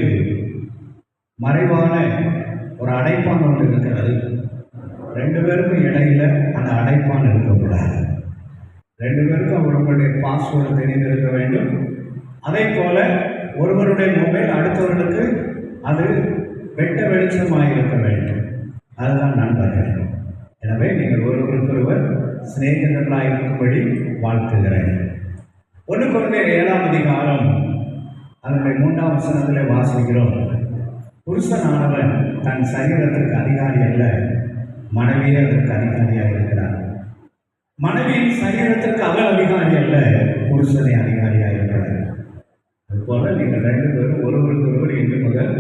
Speaker 5: மறைவான ஒரு அடைப்பான் ஒன்று இருக்கிறது. 2 பேருக்கும் இடையில அந்த அடைப்பான் இருக்கக்கூடாது. 2 பேருக்கும் அவர்களுடைய பாஸ்வேர்டு தெரிந்திருக்க வேண்டும். அதே போல ஒருவருடைய மொபைல் அடுத்தவர்களுக்கு அது வெட்ட வெளிச்சமாக இருக்க வேண்டும். அதுதான் நண்பர்கள். எனவே நீங்கள் ஒருவருக்கொருவர் சிநேகிதர்களாக இருக்கும்படி வாழ்த்துகிறேன். 1 கொரிந்தியர் 7ஆம் அதிகாரம் அதனுடைய 3ஆம் வசனத்தில் வாசிக்கிறோம். புருஷனானவன் தன் சரீரத்திற்கு அதிகாரி அல்ல, மனைவியே அதற்கு அதிகாரியாக இருக்கிறார். மனைவியின் சரீரத்திற்கு அவள் அதிகாரி அல்ல, புருஷனை அதிகாரியாக இருக்கிறார். அதுபோல நீங்கள் 2 பேரும் ஒருவருக்கொருவர் இன்று முதல்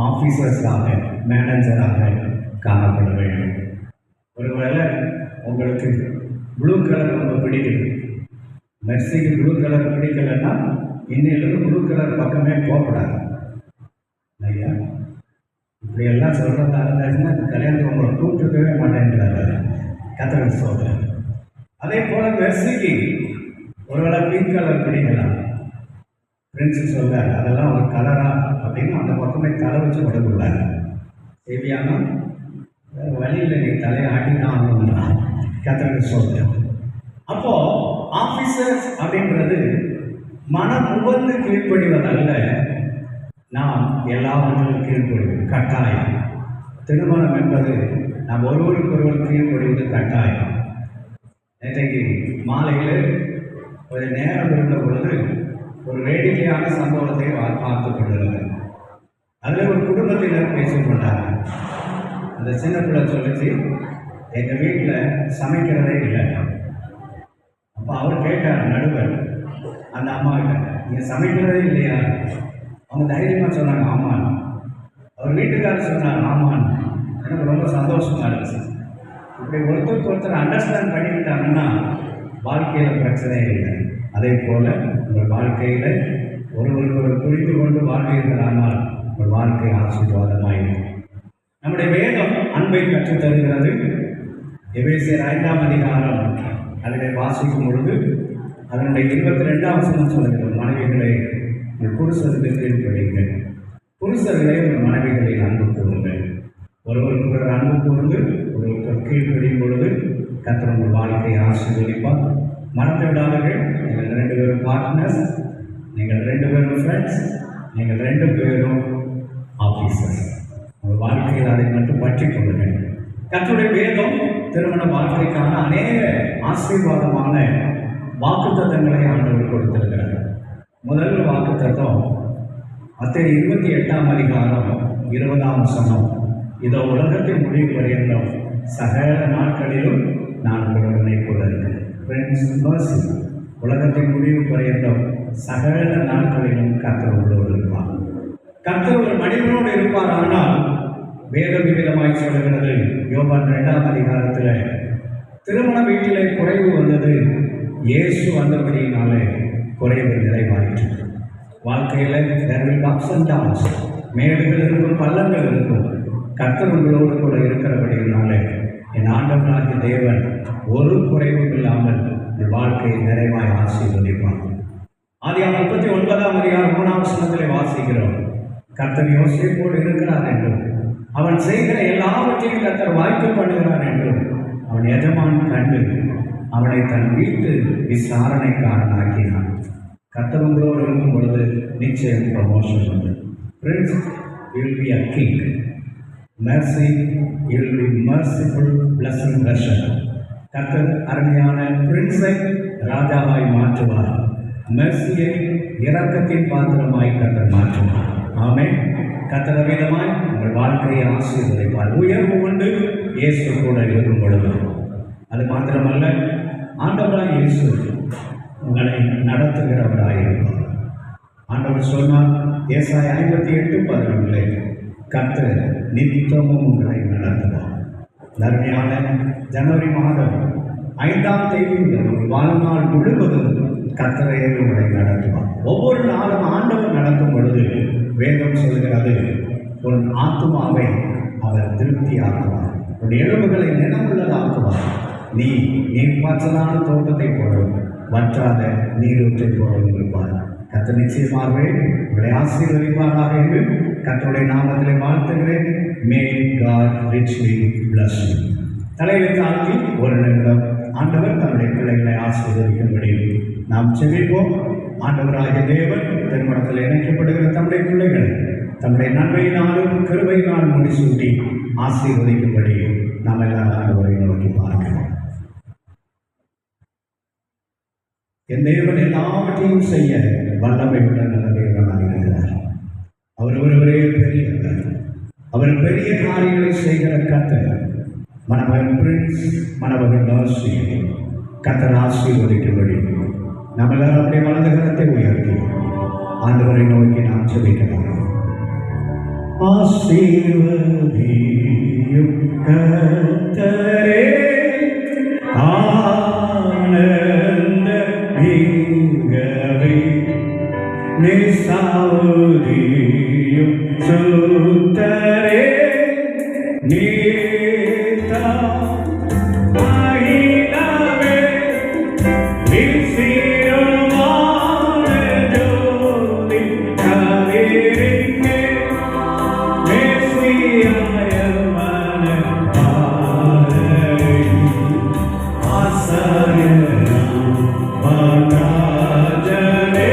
Speaker 5: ஆஃபீஸர்ஸாக மேனேஜராக காணப்பட வேண்டும். ஒருவேளை உங்களுக்கு ப்ளூ கலர் ரொம்ப பிடிக்குது, மெர்சிக்கு ப்ளூ கலர் பிடிக்கலைன்னா இன்னிலிருந்து ப்ளூ கலர் பக்கமே போகக்கூடாது. ஐயா இப்படியெல்லாம் சொல்கிறதா இருந்தாச்சுன்னா இந்த கல்யாணத்துக்கு உங்களை கூப்பிட்டுக்கவே மாட்டேன்றாரு கத்தரின் சோதரன். அதே போல் மெர்சிக்கு ஒருவேளை பிங்க் கலர் பிடிக்கலாம். பிரின்ஸு சொல்ல அதெல்லாம் ஒரு கலரா அப்படின்னு அந்த பக்கமே தலை வச்சு கொடுக்குள்ளாரு. தேவையான வழியில் நீ தலையை ஆட்டி தான் ஆகணும்னா கத்தரின் சோதரன். அப்போது ஆஃபீஸர்ஸ் அப்படின்றது மனம் உவந்து கீழ்ப்படிவதல்ல, நாம் எல்லாவற்றிலும் கீழ்ப்படிவது கட்டாயம். திருமணம் என்பது நாம் ஒருவருக்கொருவர் கீழ்ப்படிவது கட்டாயம். நேற்றைக்கு மாலையில் ஒரு நேரம் இருந்த பொழுது ஒரு வேடிக்கையான சம்பவத்தை பார்த்து கொண்டிருந்தேன். அதில் ஒரு குடும்பத்தினர் பேசிக்கொண்டாங்க. அந்த சின்ன பிள்ளை சொல்லிச்சு, எங்கள் வீட்டில் சமைக்கிறதே இல்லை. அப்போ அவர் கேட்டார் நடுவர் அந்த அம்மாக்கிட்ட, நீங்கள் சமைக்கிறதே இல்லையா? அவங்க தைரியமாக சொன்னாங்க ஆமான். அவர் வீட்டுக்காரர் சொன்னார் ஆமான். எனக்கு ரொம்ப சந்தோஷமாக இருந்துச்சு. இப்படி ஒருத்தருக்கு ஒருத்தர் அண்டர்ஸ்டாண்ட் பண்ணிக்கிட்டாங்கன்னா வாழ்க்கையில் பிரச்சனையே இல்லை. அதே போல் உங்கள் வாழ்க்கையில் ஒருவருக்கு ஒரு புரிந்து கொண்டு வாழ்வீர்களானால் உங்கள் வாழ்க்கை ஆசீர்வாதமாக இருக்கும். நம்முடைய வேதம் அன்பை கற்றுத்தருகிறது. எபேசியர் 5ஆம் அதிகாரம் அதில் வாசிக்கும் பொழுது அதனுடைய 22ஆம் வசனம் சொல்லுங்கள், மனைவிகளை உங்கள் புருஷருக்கு கீழ்ப்படியுங்கள், புருஷர்களை உங்கள் மனைவிகளில் அன்பு கூறுங்கள். ஒருவருக்கு ஒரு அன்பு கூர்ந்து ஒருவருக்கு கீழ்ப்படியும் பொழுது கர்த்தர் உங்கள் வாழ்க்கையை ஆசீர்வதிப்பார். மறந்து விடாதீர்கள், நீங்கள் 2 பேரும் பார்ட்னர்ஸ், நீங்கள் 2 பேரும் ஃப்ரெண்ட்ஸ், நீங்கள் 2 பேரும் ஆஃபீஸர்ஸ். உங்கள் வாழ்க்கையில் அதை மட்டும் பற்றி கொள்ளுங்கள். கர்த்தருடைய வேதம் திருமண வாழ்க்கைக்கான அநேக ஆசீர்வாதமான வாக்குத்தத்தங்களை ஆண்டவர் கொடுத்திருக்கிறார். முதல் வாக்குத்தத்தம் மத்தேயு 28ஆம் அதிகாரம் 20ஆம் வசனம், இதோ உலகத்தின் முடிவு பரியந்தம் சகல நாட்களிலும் நான் உங்களுடனே கூட இருக்கிறேன். உலகத்தின் முடிவு பரியந்தம் சகல நாட்களிலும் கர்த்தர் உங்களோடு இருப்பார். கர்த்தர் ஒரு மனிதனோடு இருப்பார். ஆனால் வேதம் விதமாய் சொல்லுகிறது, யோவான் 2ஆம் அதிகாரத்தில் திருமண வீட்டிலே குறைவு வந்தது, இயேசு வந்தபடியினாலே குறைவு நிறைவாயிற்று. வாழ்க்கையில் there will be ups and downs, மேடுகள் இருக்கும், பள்ளங்கள் இருக்கும். கர்த்தர் உங்களோடு கூட இருக்கிறபடியினாலே என் ஆண்டவராகிய தேவன் ஒரு குறைவும் இல்லாமல் என் வாழ்க்கையை நிறைவாய் ஆசீர்வதிப்பார். ஆதியாகமம் 39:3 வாசிக்கிறோம். கர்த்தர் யோசேப்போடு இருக்கிறார் என்றும் அவன் செய்கிற எல்லாவற்றையும் கர்த்தர் வாய்க்க பண்ணுகிறார் என்றும் அவன் எஜமான் கண்டு அவனை தன் வீட்டு விசாரணைக்காரனாக்கினான். கர்த்தர் உங்களோடு இருக்கும் பொழுது நிச்சயம் ப்ரமோஷன் உண்டு. Prince, you will be a king. Mercy, you will be merciful, blessing version. கர்த்தர் அருமையான பிரின்ஸை ராஜாவாய் மாற்றுவார். மெர்சியை இரக்கத்தின் பாத்திரமாய் கர்த்தர் மாற்றுவார். ஆமென். கர்த்தர் விதமாய் உங்கள் வாழ்க்கையை ஆசீர்வதிப்பார். உயர்வு உண்டு இயேசு கூட இருக்கும் பொழுது. அது மாத்திரமல்ல, ஆண்டவராய் இயேசு உங்களை நடத்துகிறவராயிருப்பார். ஆண்டவர் சொன்னார் ஏசாயா 58:11 கர்த்தர் நித்தமும் உங்களை நடத்துவார். அருமையான ஜனவரி மாதம் 5ஆம் தேதி வாழ்நாள் முழுவதும் கர்த்தரை உங்களை நடத்துவார். ஒவ்வொரு நாளும் ஆண்டவர் நடத்தும் பொழுது வேதம் சொல்கிறது, உன் ஆத்துமாவை அவர் திருப்தியாக்குவார், உன் எலும்புகளை நிலமுள்ளதாக்குவார். நீ நீர்ப்பாய்ச்சலான தோட்டத்தை போலும் வற்றாத நீரூற்றை போலும் இருப்பார். கர்த்தர் நிச்சயமாகவே உங்களை ஆசீர்வதிப்பாராக என்று கர்த்தருடைய நாமத்திலே வாழ்த்துகிறேன். May God richly bless you. தலையை தாழ்த்தி ஒரு நிமிடம் ஆண்டவர் தன்னுடைய பிள்ளைகளை ஆசீர்வதிக்கும்படி நாம் செபிப்போம். ஆண்டவராகிய தேவன் திருமணத்தில் இணைக்கப்படுகிற தம்முடைய பிள்ளைகளை தம்முடைய நன்மையினாலும் கிருபையினால் முடிசூட்டி ஆசீர்வதிக்கும்படி நாம் எல்லாரும் ஆண்டவரை நோக்கி பார்க்கிறோம். என் தேவன் எல்லாவற்றையும் செய்ய வல்லமை உள்ள நல்ல தேவனாக இருக்கிறார். அவர் ஒருவரே பெரியவர். அவர் பெரிய காரியங்களை செய்கிற கர்த்தர். மணமகன் பிரின்ஸ், மணமகன் மெர்சி கர்த்தர் ஆசீர்வதிக்கும்படி நாம் எல்லாரும் அப்படியே வலது கரத்தை உயர்த்தி ஆண்டவரை நோக்கி நாம் செபிக்கலாம். ஆசீர்வதியும் கர்த்தரே, ஆனந்த மிகவே நிசாவுதியும் சுத்தரே, நீதா மகிழவே விசிறுமான ஜோதி கதிரிங்கே மேசியாய மனப்பாறை ஆசாரியனாம் வாராஜனே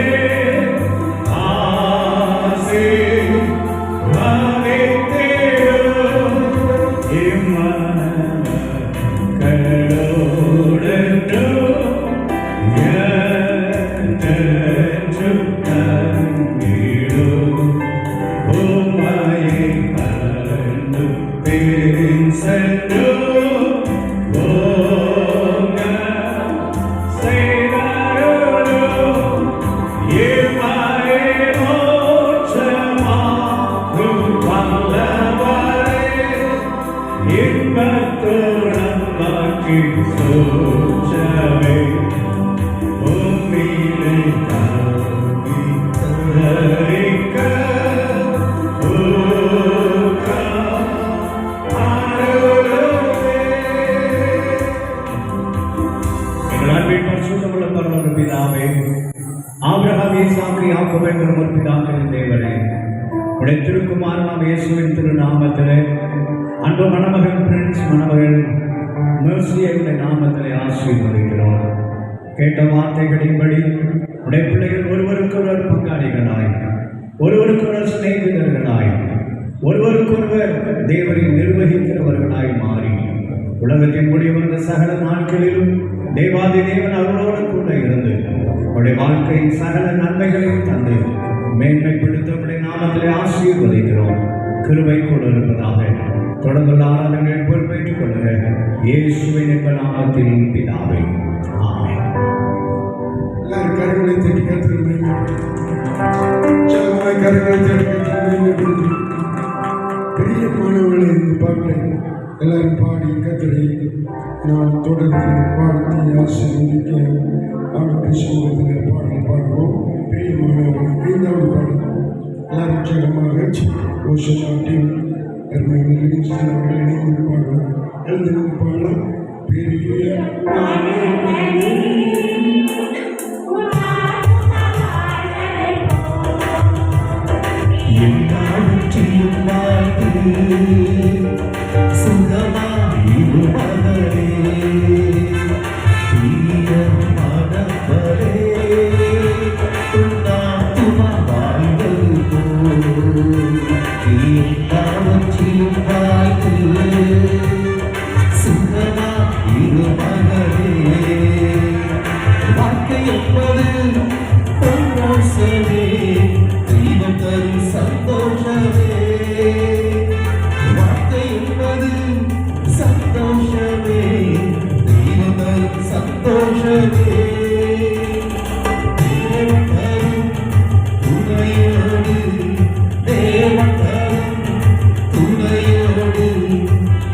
Speaker 5: ஆபிரகாம், ஈசாக்கு, யாக்கோபு என்ற முற்பிதாக்களின் தேவனே, உடைய திருக்குமாரனாம் இயேசுவின் திருநாமத்திலே அன்பு மணமகன் பிரின்ஸ், மணமகள் மெர்சியை உடைய நாமத்திலே ஆசீர்வதிக்கிறோம். கேட்ட வார்த்தைகளின்படி உடைய பிள்ளைகள் ஒருவருக்கொருவர் பங்காளிகளாய், ஒருவருக்கொருவர் சிநேகிதர்களாய், ஒருவருக்கொருவர் தேவனை நிர்வகிக்கிறவர்களாய் மாறி உலகத்தின் முடிவந்த சகல நாட்களிலும் தேவாதி தேவன் அவரோடு கூட இருந்து உடைய வாழ்க்கையின் சகல நன்மைகளையும் தந்து மேன்மைப்படுத்த உடைய நாமத்திலே ஆசீர்வதிக்கிறோம். கிருபை கூட இருப்பதாக தொடர்ந்துள்ள ஆராதனைகளை பொறுப்பேற்றுக் கொள்ளுங்க. இயேசுவின் என்ப நாமத்தில் பிதாவே, ஆமென்.
Speaker 2: எல்லாரும் கரங்களை தட்டி கர்த்தரை கரங்களை தட்டி கர்த்தரை பிரியமானவர்களை இந்த பாட்டை எல்லாரும் பாடி கர்த்தரை நான் தொடர்ந்து வாழ்த்தி ஆசீர்வதிக்க ஆண்டு சமூகத்தில் பாடல் பாடுவோம். பிரியமானவர்கள் 5வது பாடல் எல்லாரும் உற்சாகமாக ஓஷனாட்டி அவர்கள் இணைந்திருப்பார்கள். எழுந்திருப்பார்கள். பெரிய
Speaker 1: எல்லாவற்றையும் வாழ்ந்து சுகமாயிருப்பவரே, ஈரமானவரே, உன்னாத்துமா வாழ்வது போல். எல்லாவற்றையும் வாழ்ந்து சுகமாயிருப்பவரே, வாழ்க்கை என்பது சந்தோஷமே, தெய்வம் தரும் சந்தோஷமே. வாழ்க்கை என்பது சந்தோஷமே, தெய்வம் தரும் சந்தோஷமே. தேவன் தரும் துணையோடு, தேவன் தரும் துணையோடு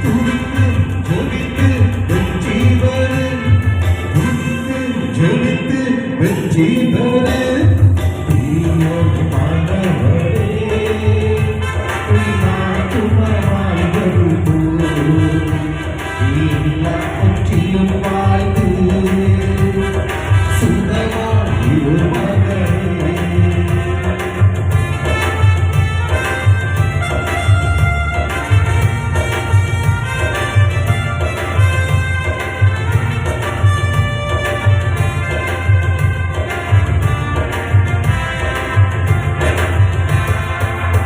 Speaker 1: துதித்து ஜெபித்து வெற்றி பெறு, துதித்து ஜெபித்து வெற்றி பெறு.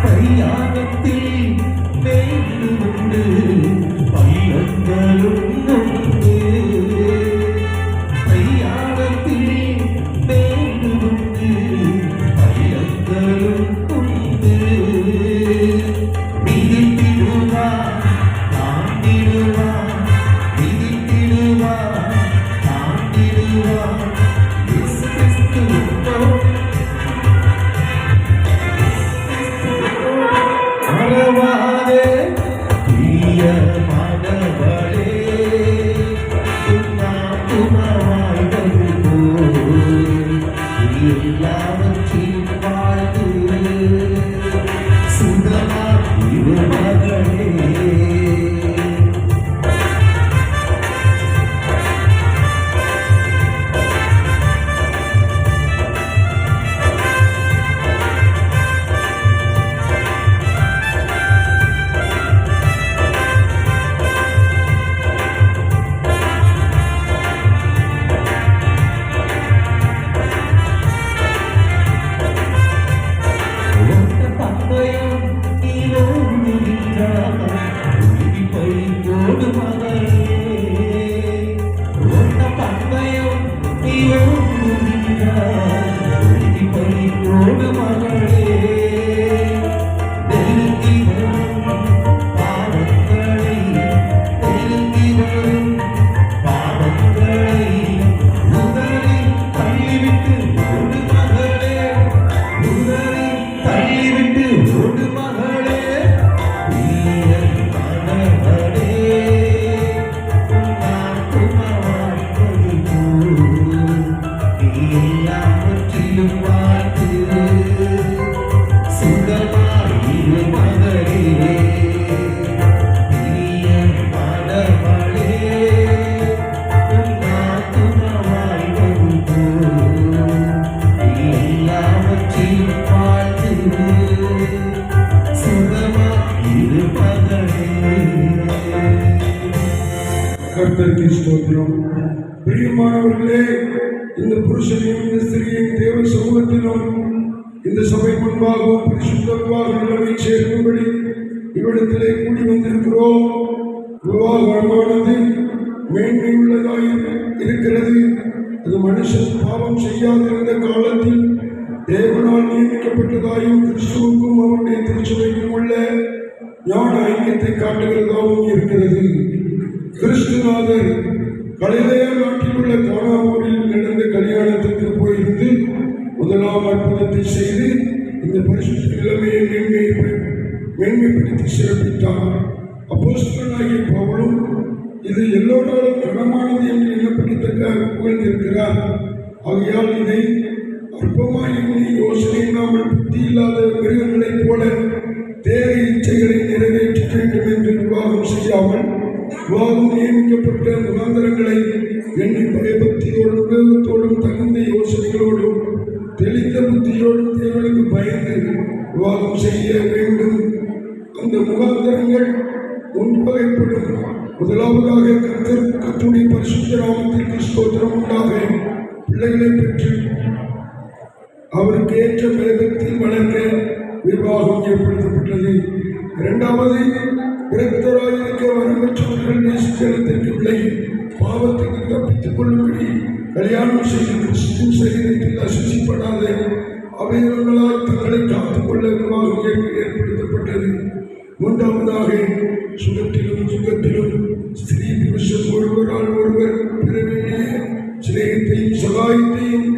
Speaker 1: பையாகத்தில் வேண்டுண்டு பள்ளங்களும் உண்டு, பையாகத்தில் வேண்டுண்டு பள்ளங்களும் உண்டு. மிதித்திடுவார் தாண்டிடுவார், மிதித்திடுவார் தாண்டிடுவார். இயேசு கிறிஸ்து உன்னோடு மறவாதே, பிரியமானவளே, உன்னாத்துமா வாழ்வது போல். எல்லாவற்றையும் வாழ்ந்து சுகமாயிருப்பவளே.
Speaker 2: கர்த்தருக்கு ஸ்தோத்திரம். பிரியமானவர்களே, இந்த புருஷனையும் இந்த ஸ்திரீயையும் தேவ சமூகத்திலும் இந்த சபை முன்பாகவும் பரிசுத்த விவாக நிலைமை சேர்க்கும்படி இவ்விடத்திலே கூடி வந்திருக்கிறோம். விவாகமானது மேன்மை உள்ளதாய் இருக்கிறது. அது மனுஷன் பாவம் செய்யாதிருந்த காலத்தில் தேவனால் நியமிக்கப்பட்டதாயும் கிறிஸ்துவுக்கும் அவருடைய திருச்சபைக்கும் உள்ள ஞான ஐக்கியத்தை காட்டுகிறதாகவும் இருக்கிறது. கிறிஸ்துநாதர் கலிலேயா நாட்டில் உள்ள கானாவூரில் நடந்த கல்யாணத்திற்கு போயிருந்து முதலாம் அற்புதத்தை செய்து இந்த பரிசுத்த நிலைமையை மேன்மைப்படுத்தி சிறப்பித்தார். அப்போஸ்தலனாகிய பவுலும் இது எல்லோராலும் கனமானது என்று எண்ணப்பட்டதற்காக புகழ்ந்திருக்கிறார். ஆகையால் இதை அற்பமாய் எண்ணி யோசனை இல்லாமல் புத்தி இல்லாத மிருகங்களைப் போல தேவை இச்சைகளை நிறைவேற்ற வேண்டும் விவாகம் நியமிக்கப்பட்ட முகாந்தரங்களை எண்ணி பயபக்தியோடும் வேகத்தோடும் தகுந்த யோசனைகளோடும் தெளிந்த புத்தியோடும் தேவனுக்கு பயந்து விவாகம் செய்ய வேண்டும். அந்த முகாந்தரங்கள் ஒன்று வகைப்படும். முதலாவதாக கர்த்தருடைய பரிசுத்த நாமத்திற்கு ஸ்தோத்திரம் உண்டாக பிள்ளைகளை பெற்று அவருக்கு ஏற்ற வேதத்தில் வளர்க்க விவாகம் ஏற்படுத்தப்பட்டது. இரண்டாவது, விரக்தராயிருக்க வரம் பெற்றவர்கள் நேசித்தனத்திற்கு விலகி பாவத்துக்கு தப்பித்துக் கொள்ளும்படி கல்யாணம் செய்து கிறிஸ்துவின் சரீரத்தில் அசுசிப்படாத அவயவங்களால் தங்களை காத்துக்கொள்ள விவாகம் ஏற்படுத்தப்பட்டது. மூன்றாவதாக, சுகத்திலும் சுகத்திலும் ஸ்திரீ புருஷன் ஒருவரால் ஒருவர் பெற வேண்டிய சிநேகத்தையும் சகாயத்தையும்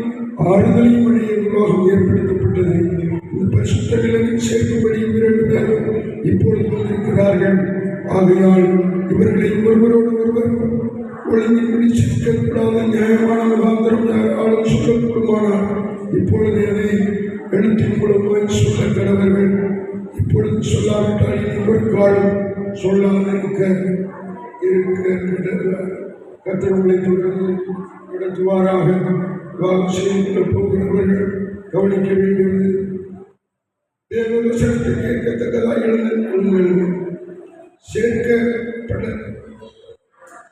Speaker 2: ஆறுதலையும் அடைய விவாகம் ஏற்படுத்தப்பட்டது. இந்த பரிசுத்த நிலையில் சேர்க்கும்படி 2 பேரும் இப்பொழுது வந்திருக்கிறார்கள். ஆகையால் இவர்களை ஒருவரோடு ஒருவர் ஒழுங்கின்படி சிக்கக்கூடாத நியாயமான முகாந்திரம் யாராலும் சொல்லக்கூடுமானால் இப்பொழுது அதை எழுத்தின் மூலமாய் சொல்ல கடவர்கள். இப்பொழுது சொல்லாவிட்டால் ஒரு காலம் சொல்லாதிருக்க கர்த்தர்களை தொடர்ந்து நடத்துவாராக. விவாகம் செய்து போகிறவர்கள் கவனிக்க வேண்டியது தேவவசனத்தை கேட்கத்தக்கதாக எழுந்து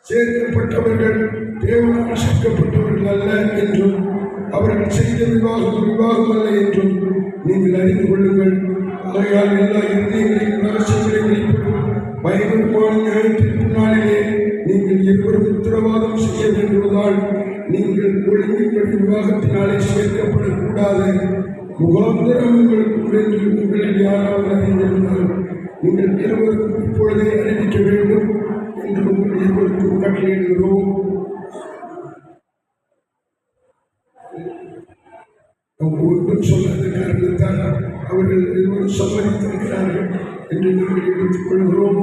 Speaker 2: சேர்க்கப்பட்டவர்கள் தேவனால் சேர்க்கப்பட்டவர்கள் அல்ல என்றும் அவர்கள் செய்த விவாகம் அல்ல என்றும் நீங்கள் அறிந்து கொள்ளுங்கள். ஆகையால் எல்லா இறுதியங்களையும் ரகசியங்களையும் வெளிப்படும் பயங்கரமான நியாயத்திற்கு நாளிலே நீங்கள் இருவரும் உத்தரவாதம் செய்ய வேண்டுவதால் நீங்கள் ஒழுங்கின்படி விவாகத்தினாலே சேர்க்கப்படக்கூடாது. முகாந்திரம் உங்களுக்கு என்று உங்களில் யாராவது அறிந்திருந்தால் நீங்கள் இருவருக்கும் இப்பொழுதே அறிவிக்க வேண்டும் என்று உங்கள் இருவருக்கும் கட்டளையிடுகிறோம். ஒன்றும் சொல்லாத காரணத்தால் அவர்கள் இருவரும் சம்மதித்திருக்கிறார்கள் என்று நாங்கள் எடுத்துக் கொள்கிறோம்.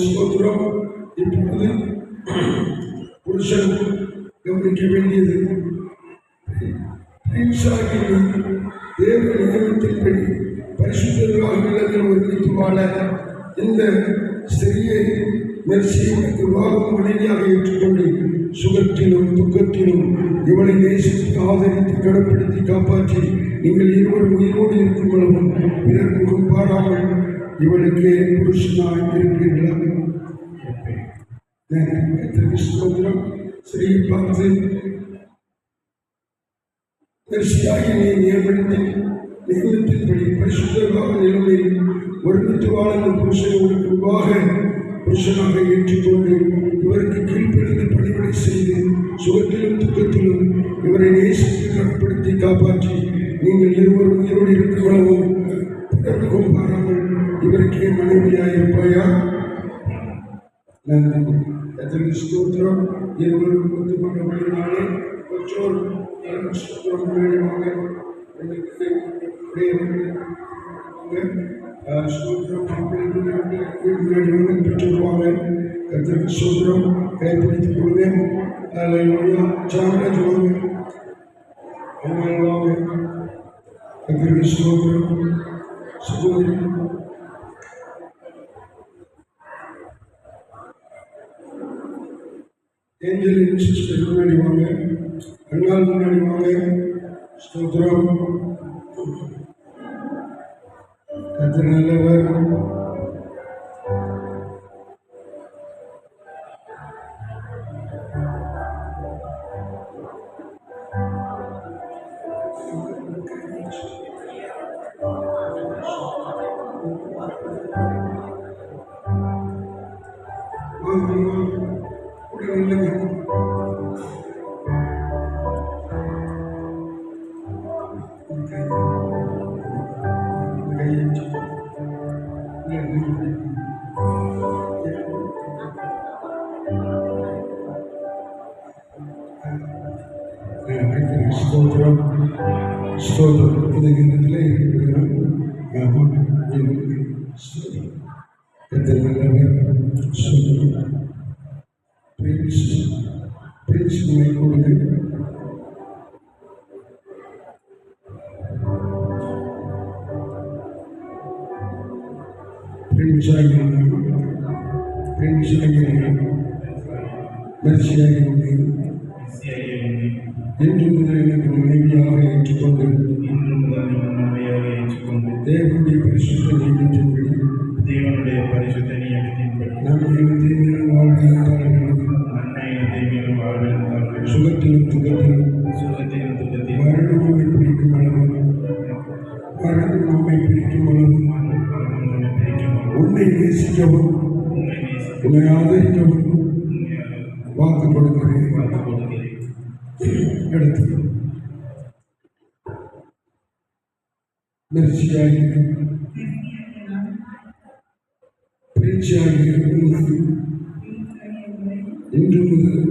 Speaker 2: ஸ்தோத்திரம். இப்பொழுது புருஷன் கவனிக்க வேண்டியது தேவ நியமத்தின்படி பரிசுத்தராக இல்லத்தில் ஒருமித்து வாழ இந்த ஸ்திரியை மெர்சிக்கு விவாகம் மனைவியாக ஏற்றுக்கொண்டு சுகத்திலும் துக்கத்திலும் இவளை நேசித்து ஆதரித்து கடைப்பிடித்து காப்பாற்றி நீங்கள் இருவரும் உயிரோடு இருக்கும் பொழுதும் பிறர் முகம் பாராமல் இவளுக்கே புருஷனாய் இருப்பீர்களா? ஸ்தோத்திரம். ஸ்ரீ பார்த்து மெர்சியாகி நீ நியமனத்தின்படி பரிசுத்தமாக நிலைமையில் ஒருமித்து வாழ்ந்த புருஷனை ஒரு புருஷனாக ஏற்றுக்கொண்டு இவருக்கு கீழ்ப்படிந்து பணிவிடை செய்து சுகத்திலும் துக்கத்திலும் இவரை நேசித்து கட்டுப்படுத்தி காப்பாற்றி நீங்கள் இருவரும் உயிரோடு இருக்கிறவளவும் பிறருக்கும் பாராமல் இவருக்கே மனைவியாயிருப்பாயா? ஸ்தோத்திரம். இருவரும் ஒத்துக்கொண்டபடினாலே பெற்றோர் ஸ்தோத்திரம் முன்னேறிவாங்க. பெற்றுருவாங்க. கர்த்தருக்கு ஸ்தோத்திரம். கைப்பிடித்துக் கொள்வேன். சாமராஜ் வாங்க. கர்த்தருக்கு ஸ்தோத்திரம். சகோதரி ஏஞ்சலின் சிஸ்டர் முன்னாடி வாங்க. அண்ணால் முன்னாடி வாங்க. ஸ்தோத்திரம். கர்த்தர் நல்லவர். ஸ்தோத்திரம். ஸ்தோத்திரம். இந்த கீதத்திலே பிரின்ஸ் முனை கொடுங்க. பிரின்ஸ் ஆகிய மெர்சியாகி உன்னை இன்று முதல் எனக்கு மனைவியாக ஏற்றுக்கொண்டு தேவனுடைய பரிசுத்த நியமத்தின்படி நன்மையிலும் தீமையிலும் வாழ்விலும் சுகத்திலும் துக்கத்திலும் மரணம் நம்மை பிரிக்கும் அளவு உன்னை நேசிக்கவும் உன்னை ஆதரிக்கவும் வாக்கு கொடுக்கிறேன். எடுத்து மெர்சியாகி இன்று முதல்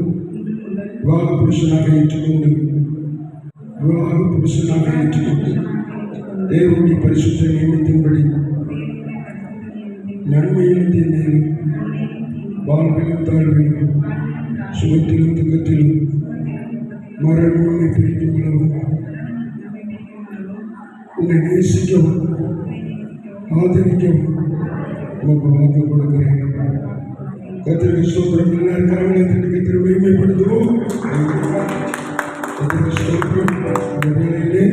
Speaker 2: விவாக புருஷனாக ஏற்றுக்கொண்டு தேவனுடைய பரிசுத்த நியமத்தின்படி நன்மையிலும் தீமையிலும் வாழ்விலும் தாழ்விலும் சுகத்திலும் துக்கத்திலும் மரணம் நம்மை பிரிக்கும் அளவு உன்னை நேசிக்கவும் ஆதரிக்கவும் உனக்கு வாக்கு கொடுக்கிறேன். கர்த்தருக்கு ஸ்தோத்திரம். எல்லாரும் கரங்களை கர்த்தரை மகிமைப்படுத்துவோம். கர்த்தருக்கு ஸ்தோத்திரம். இந்த வேளையிலே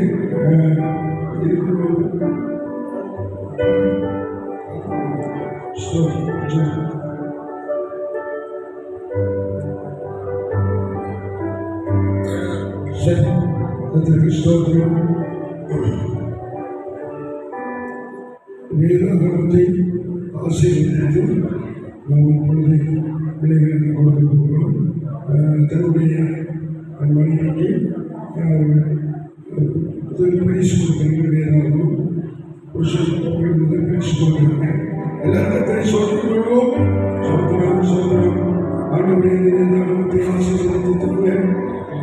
Speaker 2: கர்த்தருக்கு ஸ்தோத்திரம். வேதாகமத்தை ஆசீர்வதித்து நாம் இப்பொழுது பிள்ளைகளுக்கு கொடுக்க போகிறோம். தன்னுடைய மனைவிக்கு முதல் பரிசு கொடுக்கிறாங்க. வேதாகமம் புருஷன் முதல் பரிசு கொடுக்கிறாங்க. எல்லாருக்கும் பரிசு கொடுக்கிறோம். சோதரம் ஆண்டவரே, வேதாகமத்தை ஆசீர்வதித்து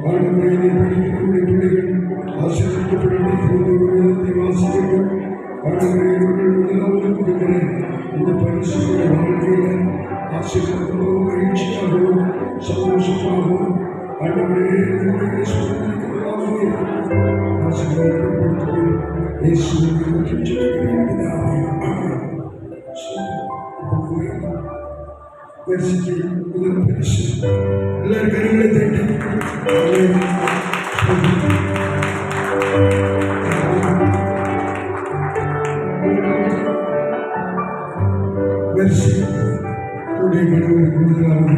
Speaker 2: ஆண்டவரே, படிக்கக்கூடிய பிள்ளைகள் ஆசீர்வதிக்கப்பட்ட வேதத்தை வாசிக்கவும் ஆண்டவரே, முதலாவது கொடுக்கிறேன். இந்த பரிசுடைய வாழ்க்கையில் ஆசீர்வாதமாகவும் மகிழ்ச்சியாகவும் சந்தோஷமாகவும் ஆண்டவரே ஆசீர்வாதப்படுத்துவோம். பரிசுக்கு முதல் பரிசு எல்லாரும் கருங்களை தட்டி மெர்சி உடைய கணவருக்கு முதலாவது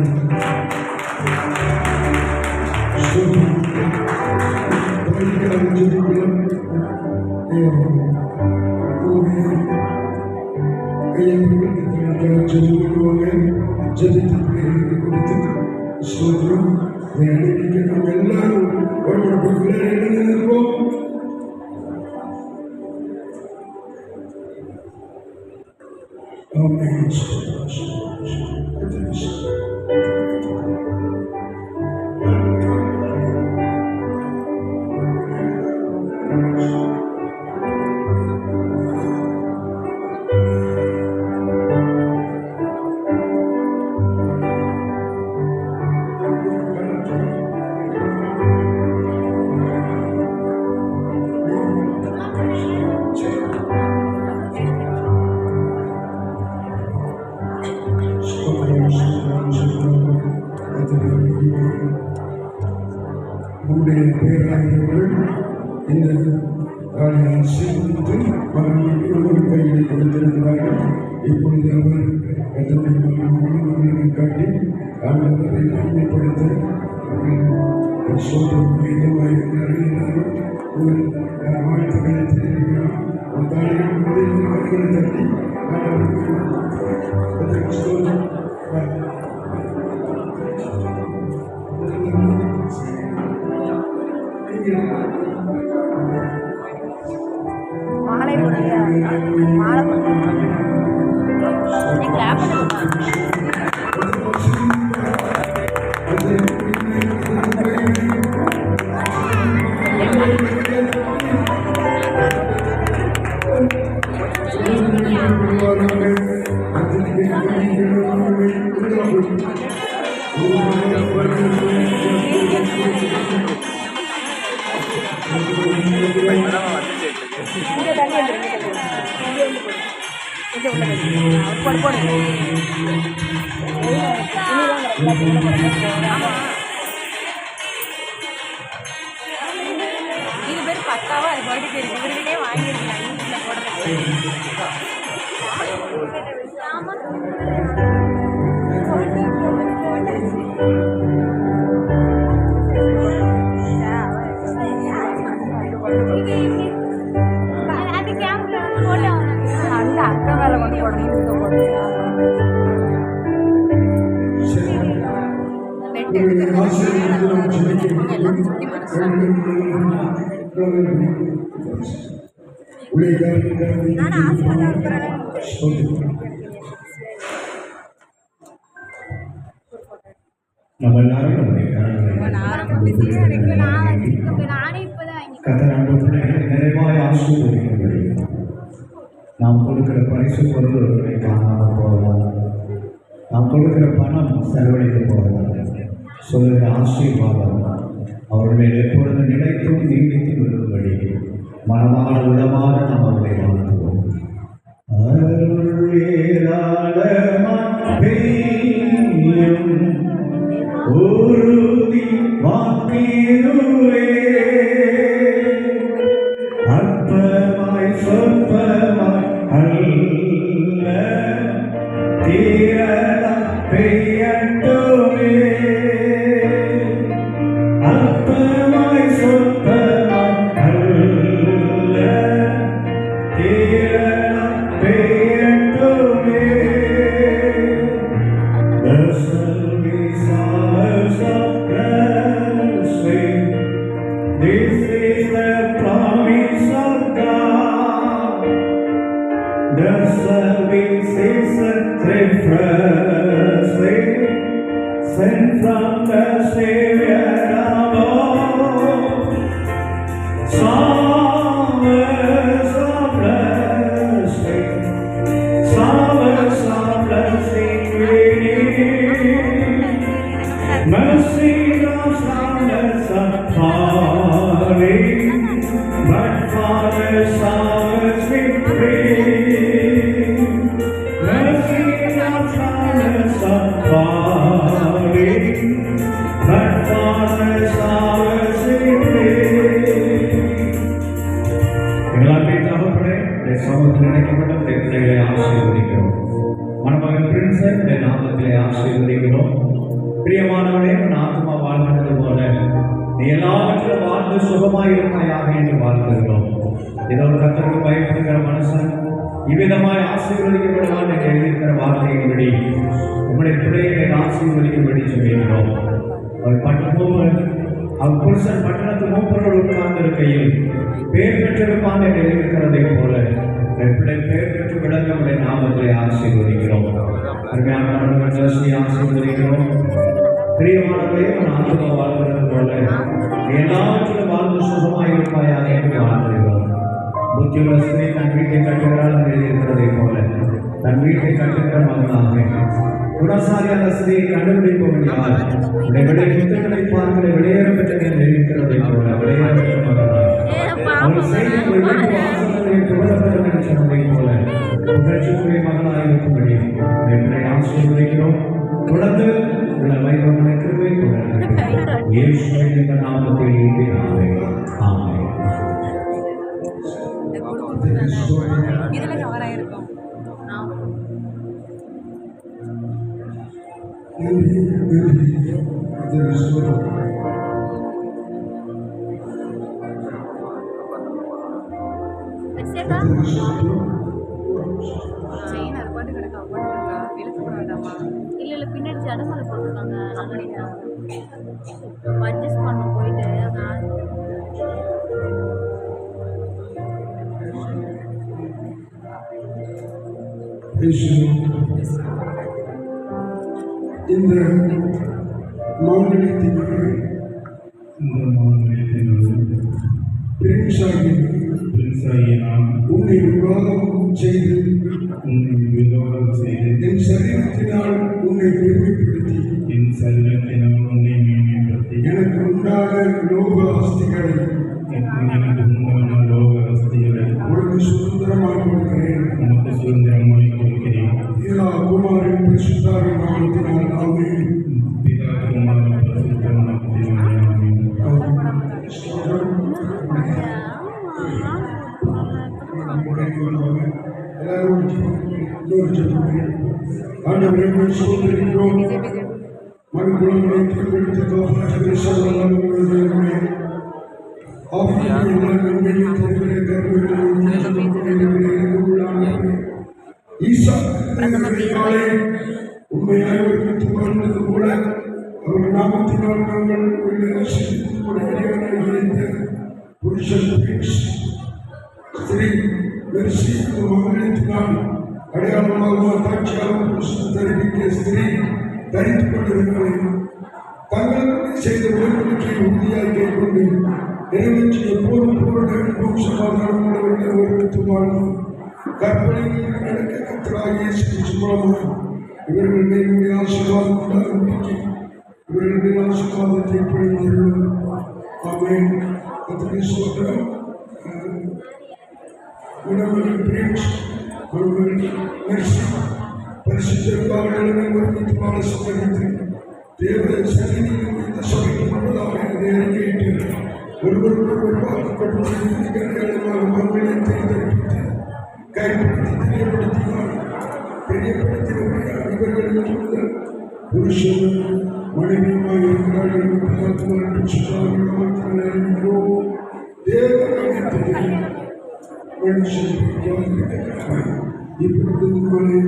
Speaker 2: ஜபித்து பிள்ளைகளுக்கு கொடுத்து ஸ்தோத்திரம். அன்னைக்கு நாம் எல்லாரும் ஒரு பிள்ளைகள் எழுந்திருப்போம். நம்முடைய பேராயர்கள் இந்த காலையை சேர்த்து மகன் கையை கொடுத்திருக்கிறார்கள். இப்பொழுது அவர் மகனை காட்டி ஆண்டவரை நன்மைப்படுத்த சோதனைவாயிருக்கிறார்கள். எல்லாரும் வாழ்த்துக்களை தெரிவிக்கிறோம். தாலிகள் முதலில் கருகளை தட்டி
Speaker 6: மாலை மாலை போடு இது பேர் பக்காவா அது பாட்டுக்கு இருக்கு இவர்கிட்டே வாங்கியிருக்கலாம் வீட்டில் அது கேம்ப்ல போட்டோ அந்த அக்கா மேலே கொண்டு போடணும்
Speaker 5: நம்ம எல்லாரும் நம்முடைய கத்தராண்டவர்களை நிறைவாய் ஆசீர்வதிக்கும்படி நாம் கொடுக்கிற பரிசு பொருள் ஒருவரை காணாமல் போவதால் நாம் கொடுக்கிற பணம் செலவழித்து போவதால் சொல்லுகிற ஆசீர்வாதம் அவர்கள் எப்பொழுது நிலைத்தும் நீடித்தும் இருக்கும்படி மனமான உளமாக நாம் அவர்களை வாழ்த்துவோம். உறுதி வாக்கிருவே அற்பமாய் சொற்பமாய் அல்ல தீரத பெய்யட்டுமே அற்பமாய் சொற்பமாய் அல்ல தீரத பெய்யட்டுமே. This is the promise of God. The service is refreshing, sent from the Savior above. Showers of blessing, showers of blessing we need. Mercy of showers of falling, but for the showers we pray. Mercy of showers of falling, but for the showers we pray. எங்களால் தகப்பனே இந்த சமூகத்தில் நினைக்கப்பட்ட பிள்ளைகளை ஆசீர்வதிக்கிறோம். மணமகன் பிரின்ஸை இந்த நாமத்திலே ஆசீர்வதிக்கிறோம். பிரியமானவனே உன் ஆத்மா வாழ்கிறது போல நீ எல்லாவற்றிலும் வாழ்ந்து சுகமாயிருப்பாயாக என்று வாழ்த்துகிறோம். இதோ கர்த்தருக்கு பயப்படுகிற மனுஷன் இவ்விதமாய் ஆசீர்வதிக்கப்படுவான் என்று எழுதியிருக்கிற வார்த்தையின்படி உங்களுடைய பிள்ளைகளை ஆசீர்வதிக்கும்படி சொல்லுகிறோம். அவர் புருஷன் பட்டணத்து மூப்பரோடு உட்கார்ந்திருக்கையில் பேர் பெற்றிருப்பான் என்று எழுதியிருக்கிறதை போல பிள்ளை பேர் பெற்று விளங்க உடைய நாமத்தை ஆசீர்வதிக்கிறோம். அருமையான ஆசீர்வதிக்கிறோம். பிரியமானவர்களே உன் ஆத்மா வாழ்கிறது போல எல்லாவற்றிலும் வாழ்ந்து சுகமாயிருப்பாயாக என்று வாழ்கிறோம். புத்தியுள்ள ஸ்திரீ தன் வீட்டை கட்டுகிறாள் என்று எழுதியிருக்கிறதை போல தன் வீட்டை கட்டுகிற மகனாக குணசாலியான ஸ்திரீயை கண்டுபிடிப்பவனால் விடை புத்தகங்களை பார்க்கிற விளையாட பெற்றது என்று எழுதியிருக்கிறதை போல விளையாட பெற்ற மகனாக அவர் செய்த வாசல்களை புகழப்பெறும் என்று சொன்னதை போல புகழ்ச்சிக்குரிய மகனாக இருக்கும்படி என்னை ஆசீர்வதிக்கிறோம். தொடர்ந்து உள்ள வைபவங்களை கிருபை கொள்ளுங்கள். இயேசுவின் இந்த நாமத்தில் இயேசுவே ஆமென்.
Speaker 6: இதுல கவர் ஆயிருக்கும். செயின் அது பாட்டு கிடக்கா போட்டுருக்கா இழுத்து போட வேண்டாமா? இல்லை பின்னாடி ஜடமலை போட்டிருக்காங்க. நல்லா அட்ஜஸ்ட் பண்ண போயிட்டு
Speaker 2: இந்த மாங்கல்யத்திற்கு உன்னை விவாதம் செய்து என் சரீரத்தினால் உன்னை பெருமைப்படுத்தி எனக்கு உண்டான லோக ஆஸ்திகளை உனக்கு சுதந்திரமாக கொடுக்கிறேன். குமாரின் பரிசுத்தாவின் நாமத்தினால் ஆமென். வருவாங்க. எல்லாரும் இன்னொரு ஜெபம். ஆண்டவரே சோதரிக்கிறோம். மண்குளங்களை தீர்ப்பெடுத்த காப்பாற்றுகிற சகலெல்லாம் உங்களுடைய ஆவியின் எல்லா நன்மையும் தருகிற கர்மங்களை உள்ளானவரே ஈசா காலை உண்மையாக ஒருமித்து வாழ்ந்தது போல அவர் நாமத்தினால் நாங்கள் புருஷன் ஸ்திரீ மெர்சி மகளித்தினால் அடையாளமாக சாட்சியாக புருஷன் தெரிவிக்க ஸ்திரீ தரித்துக் கொண்டிருக்கிறார்கள். தங்களுக்கு செய்த உடன்படிக்கையை உறுதியாக கேட்கொண்டு நிறைவேற்றி எப்போதும் பூரண சமாதானம் உள்ளவர்கள் ஒருமித்து வாழ்ந்து கற்பனையில் நடக்க கர்த்தராகிய இயேசு மூலமாக இவர்கள் மேலுடைய ஆசீர்வாதம் உண்டாகும்படிக்கு இவர்களுடைய ஆசீர்வாதத்தை பொழிந்தருளும். ஆமென். கர்த்தருடைய ஸ்தோத்திரம். மணமகன் பிரின்ஸ், மணமகன் மெர்சி பரிசுத்தவான்களை ஒருமித்து வாழ சம்மதித்து தேவ சந்நிதியில் இந்த சபைக்கு முன்பதாக இதை அறிக்கையிட்டு ஒருவருக்கொருவர் வாக்குப்பட்டு அடையாளமாக மக்களை தேர்ந்தெடுத்து கைப்படுத்தி தெரியப்படுத்தினார். தெரியப்படுத்தினபடியால் இவர்கள் புருஷன் மனைவியுமாக இருக்கிறார்கள் என்று சுற்றாமல் அறிவிக்கிறோம். தேவ மனுஷன் இப்பொழுது உங்களை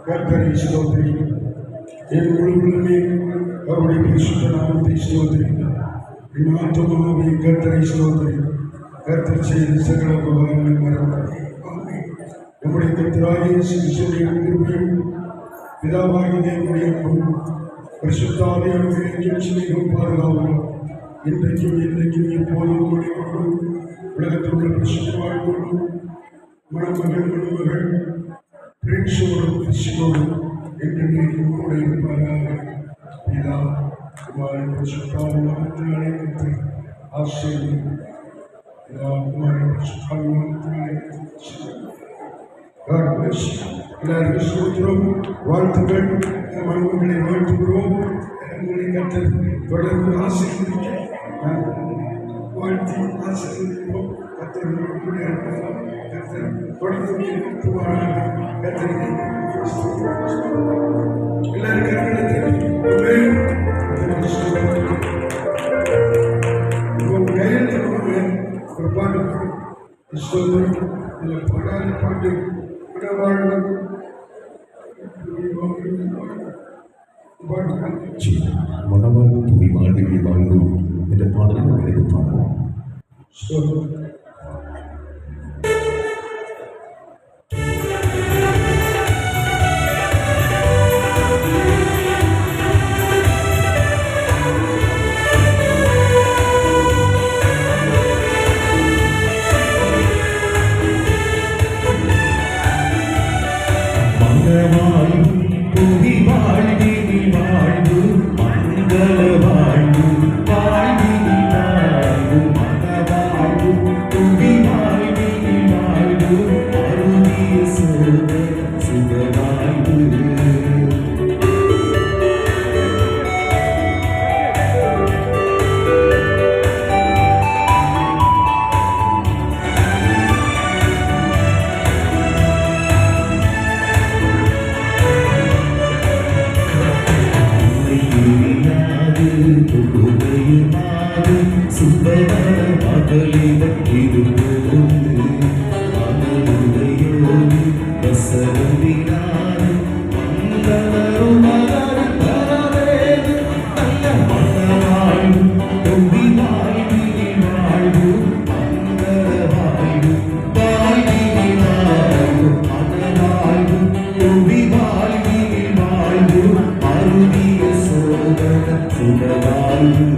Speaker 2: கர்த்தரை ஸ்தோத்திரி. என் முழுவதுமே அவருடைய பரிசுத்த நாமத்தை ஸ்தோத்திரி. என் ஆத்துமாவே கர்த்தரை ஸ்தோத்திரி. கர்த்தர் செய்த சகல உபகாரங்களை மறவாதே. நம்முடைய கர்த்தராகிய இயேசு கிறிஸ்துவின் கிருபையும் பிதாவாகிய தேவனுடைய அன்பும் பரிசுத்த ஆவியானவரின் சிநேகமும் பாதுகாவலும் இன்றைக்கும் என்றைக்கும் எப்போதும் உலகத்தில் உள்ள பரிசுத்தவான்களோடும் மணமகள் பிரின்ஸோடும் கிறிஸ்துவோடும் என்று கூட இருப்பாராக. பிதா குமாரன் பரிசுத்தாவின் நாமத்தில் அழைத்து ஆசீர்வதிப்பார். பிதா குமாரன் பரிசுத்தாவின் நாமத்தில் அழைத்து God bless you. எல்லாருக்கும் ஸ்தோத்திரம், வாழ்த்துக்கள். மணமக்களை வாழ்த்துகிறோம். உங்களை கர்த்தர் தொடர்ந்து ஆசீர்வதிக்க வாழ்த்தி ஆசீர்வதிப்போம். கர்த்தர் தொடர்ந்து நடத்துவாராக. கர்த்தரை எல்லாரும் கையெழுத்து ஒரு பாட்டு படாத பாட்டு
Speaker 1: மனவாழ்வு புவி வாழ்வில் வாழ்வு என்ற பாடலை நாம் எடுத்து பார்ப்போம்.
Speaker 5: வாழ்வு
Speaker 1: பொய்து போகுது மனதுடையோடு வசனமினாலும் மங்களரும் மலரும் தரவேது நல்ல மனவாழ்வு தொவி வாழ்வினி வாழ்வு மங்கள வாழ்வு வாழ்வினி வாழ்வு மனவாழ்வு தொவி வாழ்வினி வாழ்வு அருவிய சோதன சுடவாழ்வு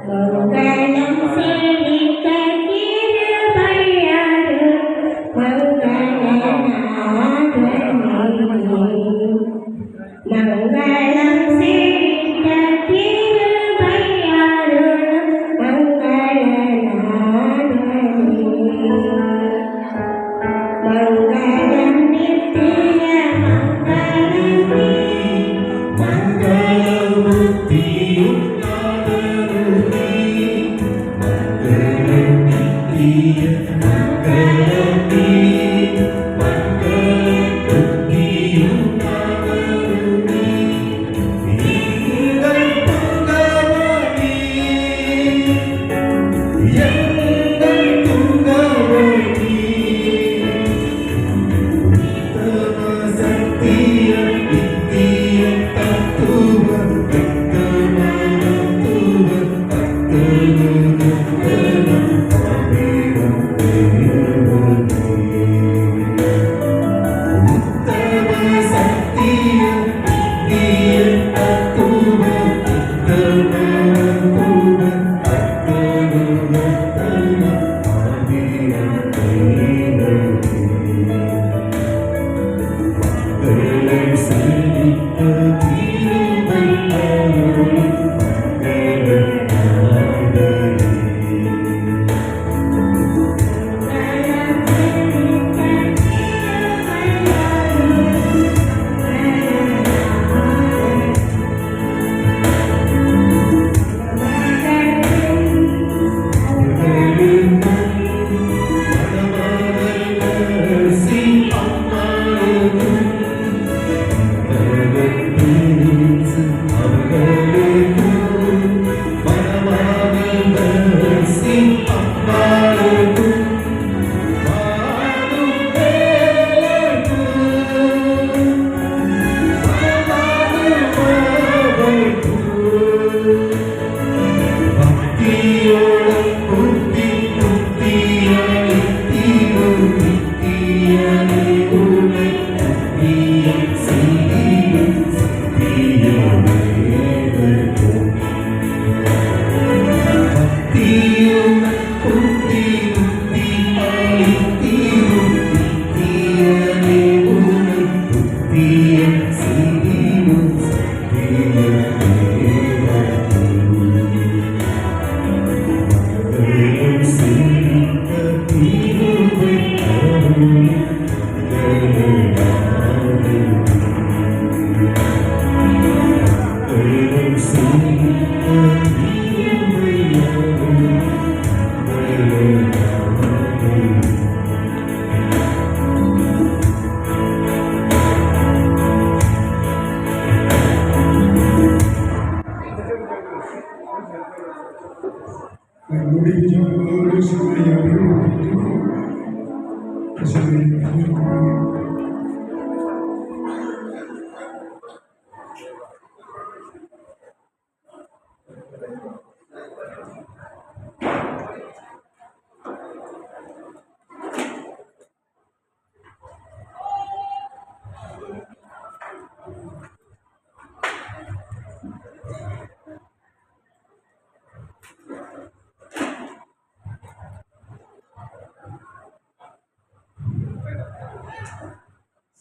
Speaker 4: மங்களம் செழிக்க கிருபையரு மங்களம்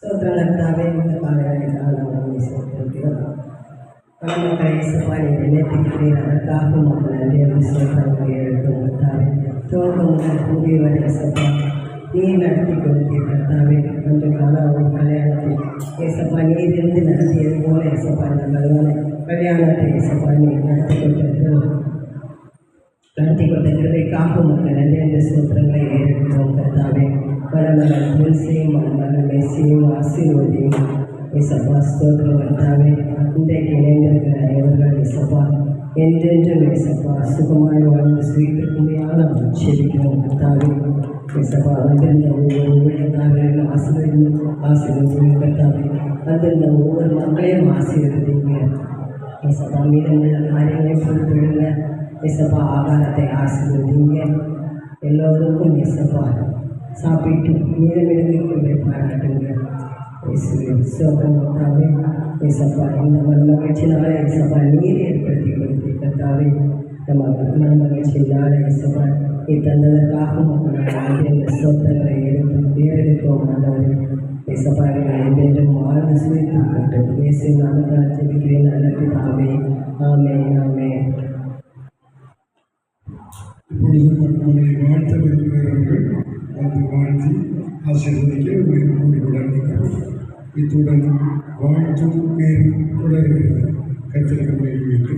Speaker 3: சோதரத்தாவே இந்த காலகட்டத்தில் நாங்கள் சேர்த்திருக்கிறோம். மக்களை இயேசுப்பா நீர் நினைத்திருக்கிறீர், அதற்காக மக்கள் நன்றி சோதரங்களை எழுதுவதாவே துவக்கம் முதல் கூடிய வரை இயேசுப்பா நீர் நடத்தி கொடுத்தீர் கர்த்தாவே. அன்று கால ஒரு கல்யாணத்தை இயேசுப்பா நீர் இருந்து நடத்தியது போல இயேசுப்பா இந்த கல்யாணத்தை இயேசுப்பா நீர் நடத்தி கொடுத்த கிருபைக்காக மக்கள் நன்றி என்ற சோதரங்களை ஏறெடுக்கிறோம் கர்த்தாவே. மனமகள் துல்சையும் மனமகள் மெஸ்ஸையும் ஆசீர்வதியும் இயேசுப்பா ஸ்தோத்திரம் கர்த்தாவே. இன்றைக்கு இணைந்திருக்கிற அனைவர்கள் இயேசுப்பா என்றென்றும் இயேசுப்பா சுகமாய் வாழ்ந்து சுயிட்டிருக்கும்படியாக நாம் செபிக்கிறோம் கர்த்தாவே. இயேசுப்பா வந்திருந்த ஒவ்வொரு ஊழியக்காரர்களும் ஆசீர்வதியும் கர்த்தாவே. வந்திருந்த ஒவ்வொரு மக்களையும் ஆசீர்வதிங்க இயேசுப்பா. மீதமுள்ள காரியங்களையும் பொறுப்பிடுங்க இயேசுப்பா. ஆகாரத்தை ஆசீர்வதிங்க எல்லோருக்கும் இயேசுப்பா. சாப்பிட்டு மீதமிடங்களுக்கு பாராட்டுங்க சோகத்தாவே இயேசுப்பா. இந்த மகிழ்ச்சினால இயேசுப்பா நீர் ஏற்படுத்தி கொடுத்து கர்த்தாவே. நம்ம மகிழ்ச்சியினால இயேசுப்பா நீ தந்ததற்காக மக்கள் இந்த சோதனை ஏறெடுக்கிறோம் ஆண்டவரே. இயேசுப்பா என்றும் வாழ்ந்து சுயித்து இயேசு நாமத்தால் ஜெபிக்கிறேன் நல்ல பிதாவே. ஆமென் ஆமென்.
Speaker 2: இப்பொழுது மக்களை வாழ்த்த விரும்புகிறவர்கள் வந்து வாழ்த்தி ஆசீர்வதிக்க கூடியுடன் இத்துடன் வாழ்த்தும் மேலும் தொடர்கிறது. கர்த்தருக்கு மேல் வைத்து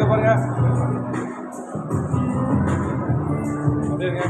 Speaker 7: பாருங்க அப்படிங்க.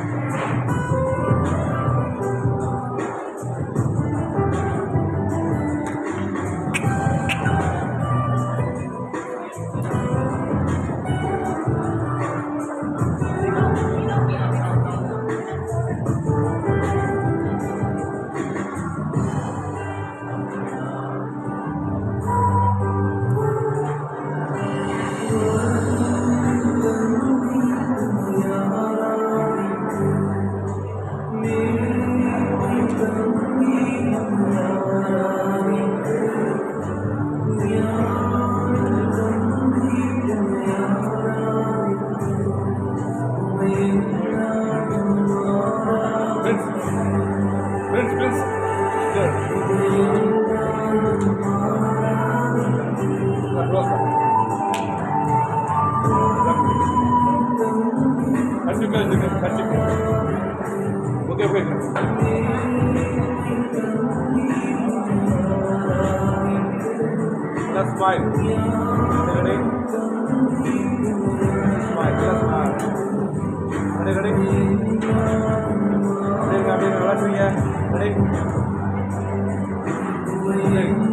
Speaker 7: Okay, wait. That's fine. Ready? Fine. That's fine. Ready? Ready? Ready? Ready? Ready?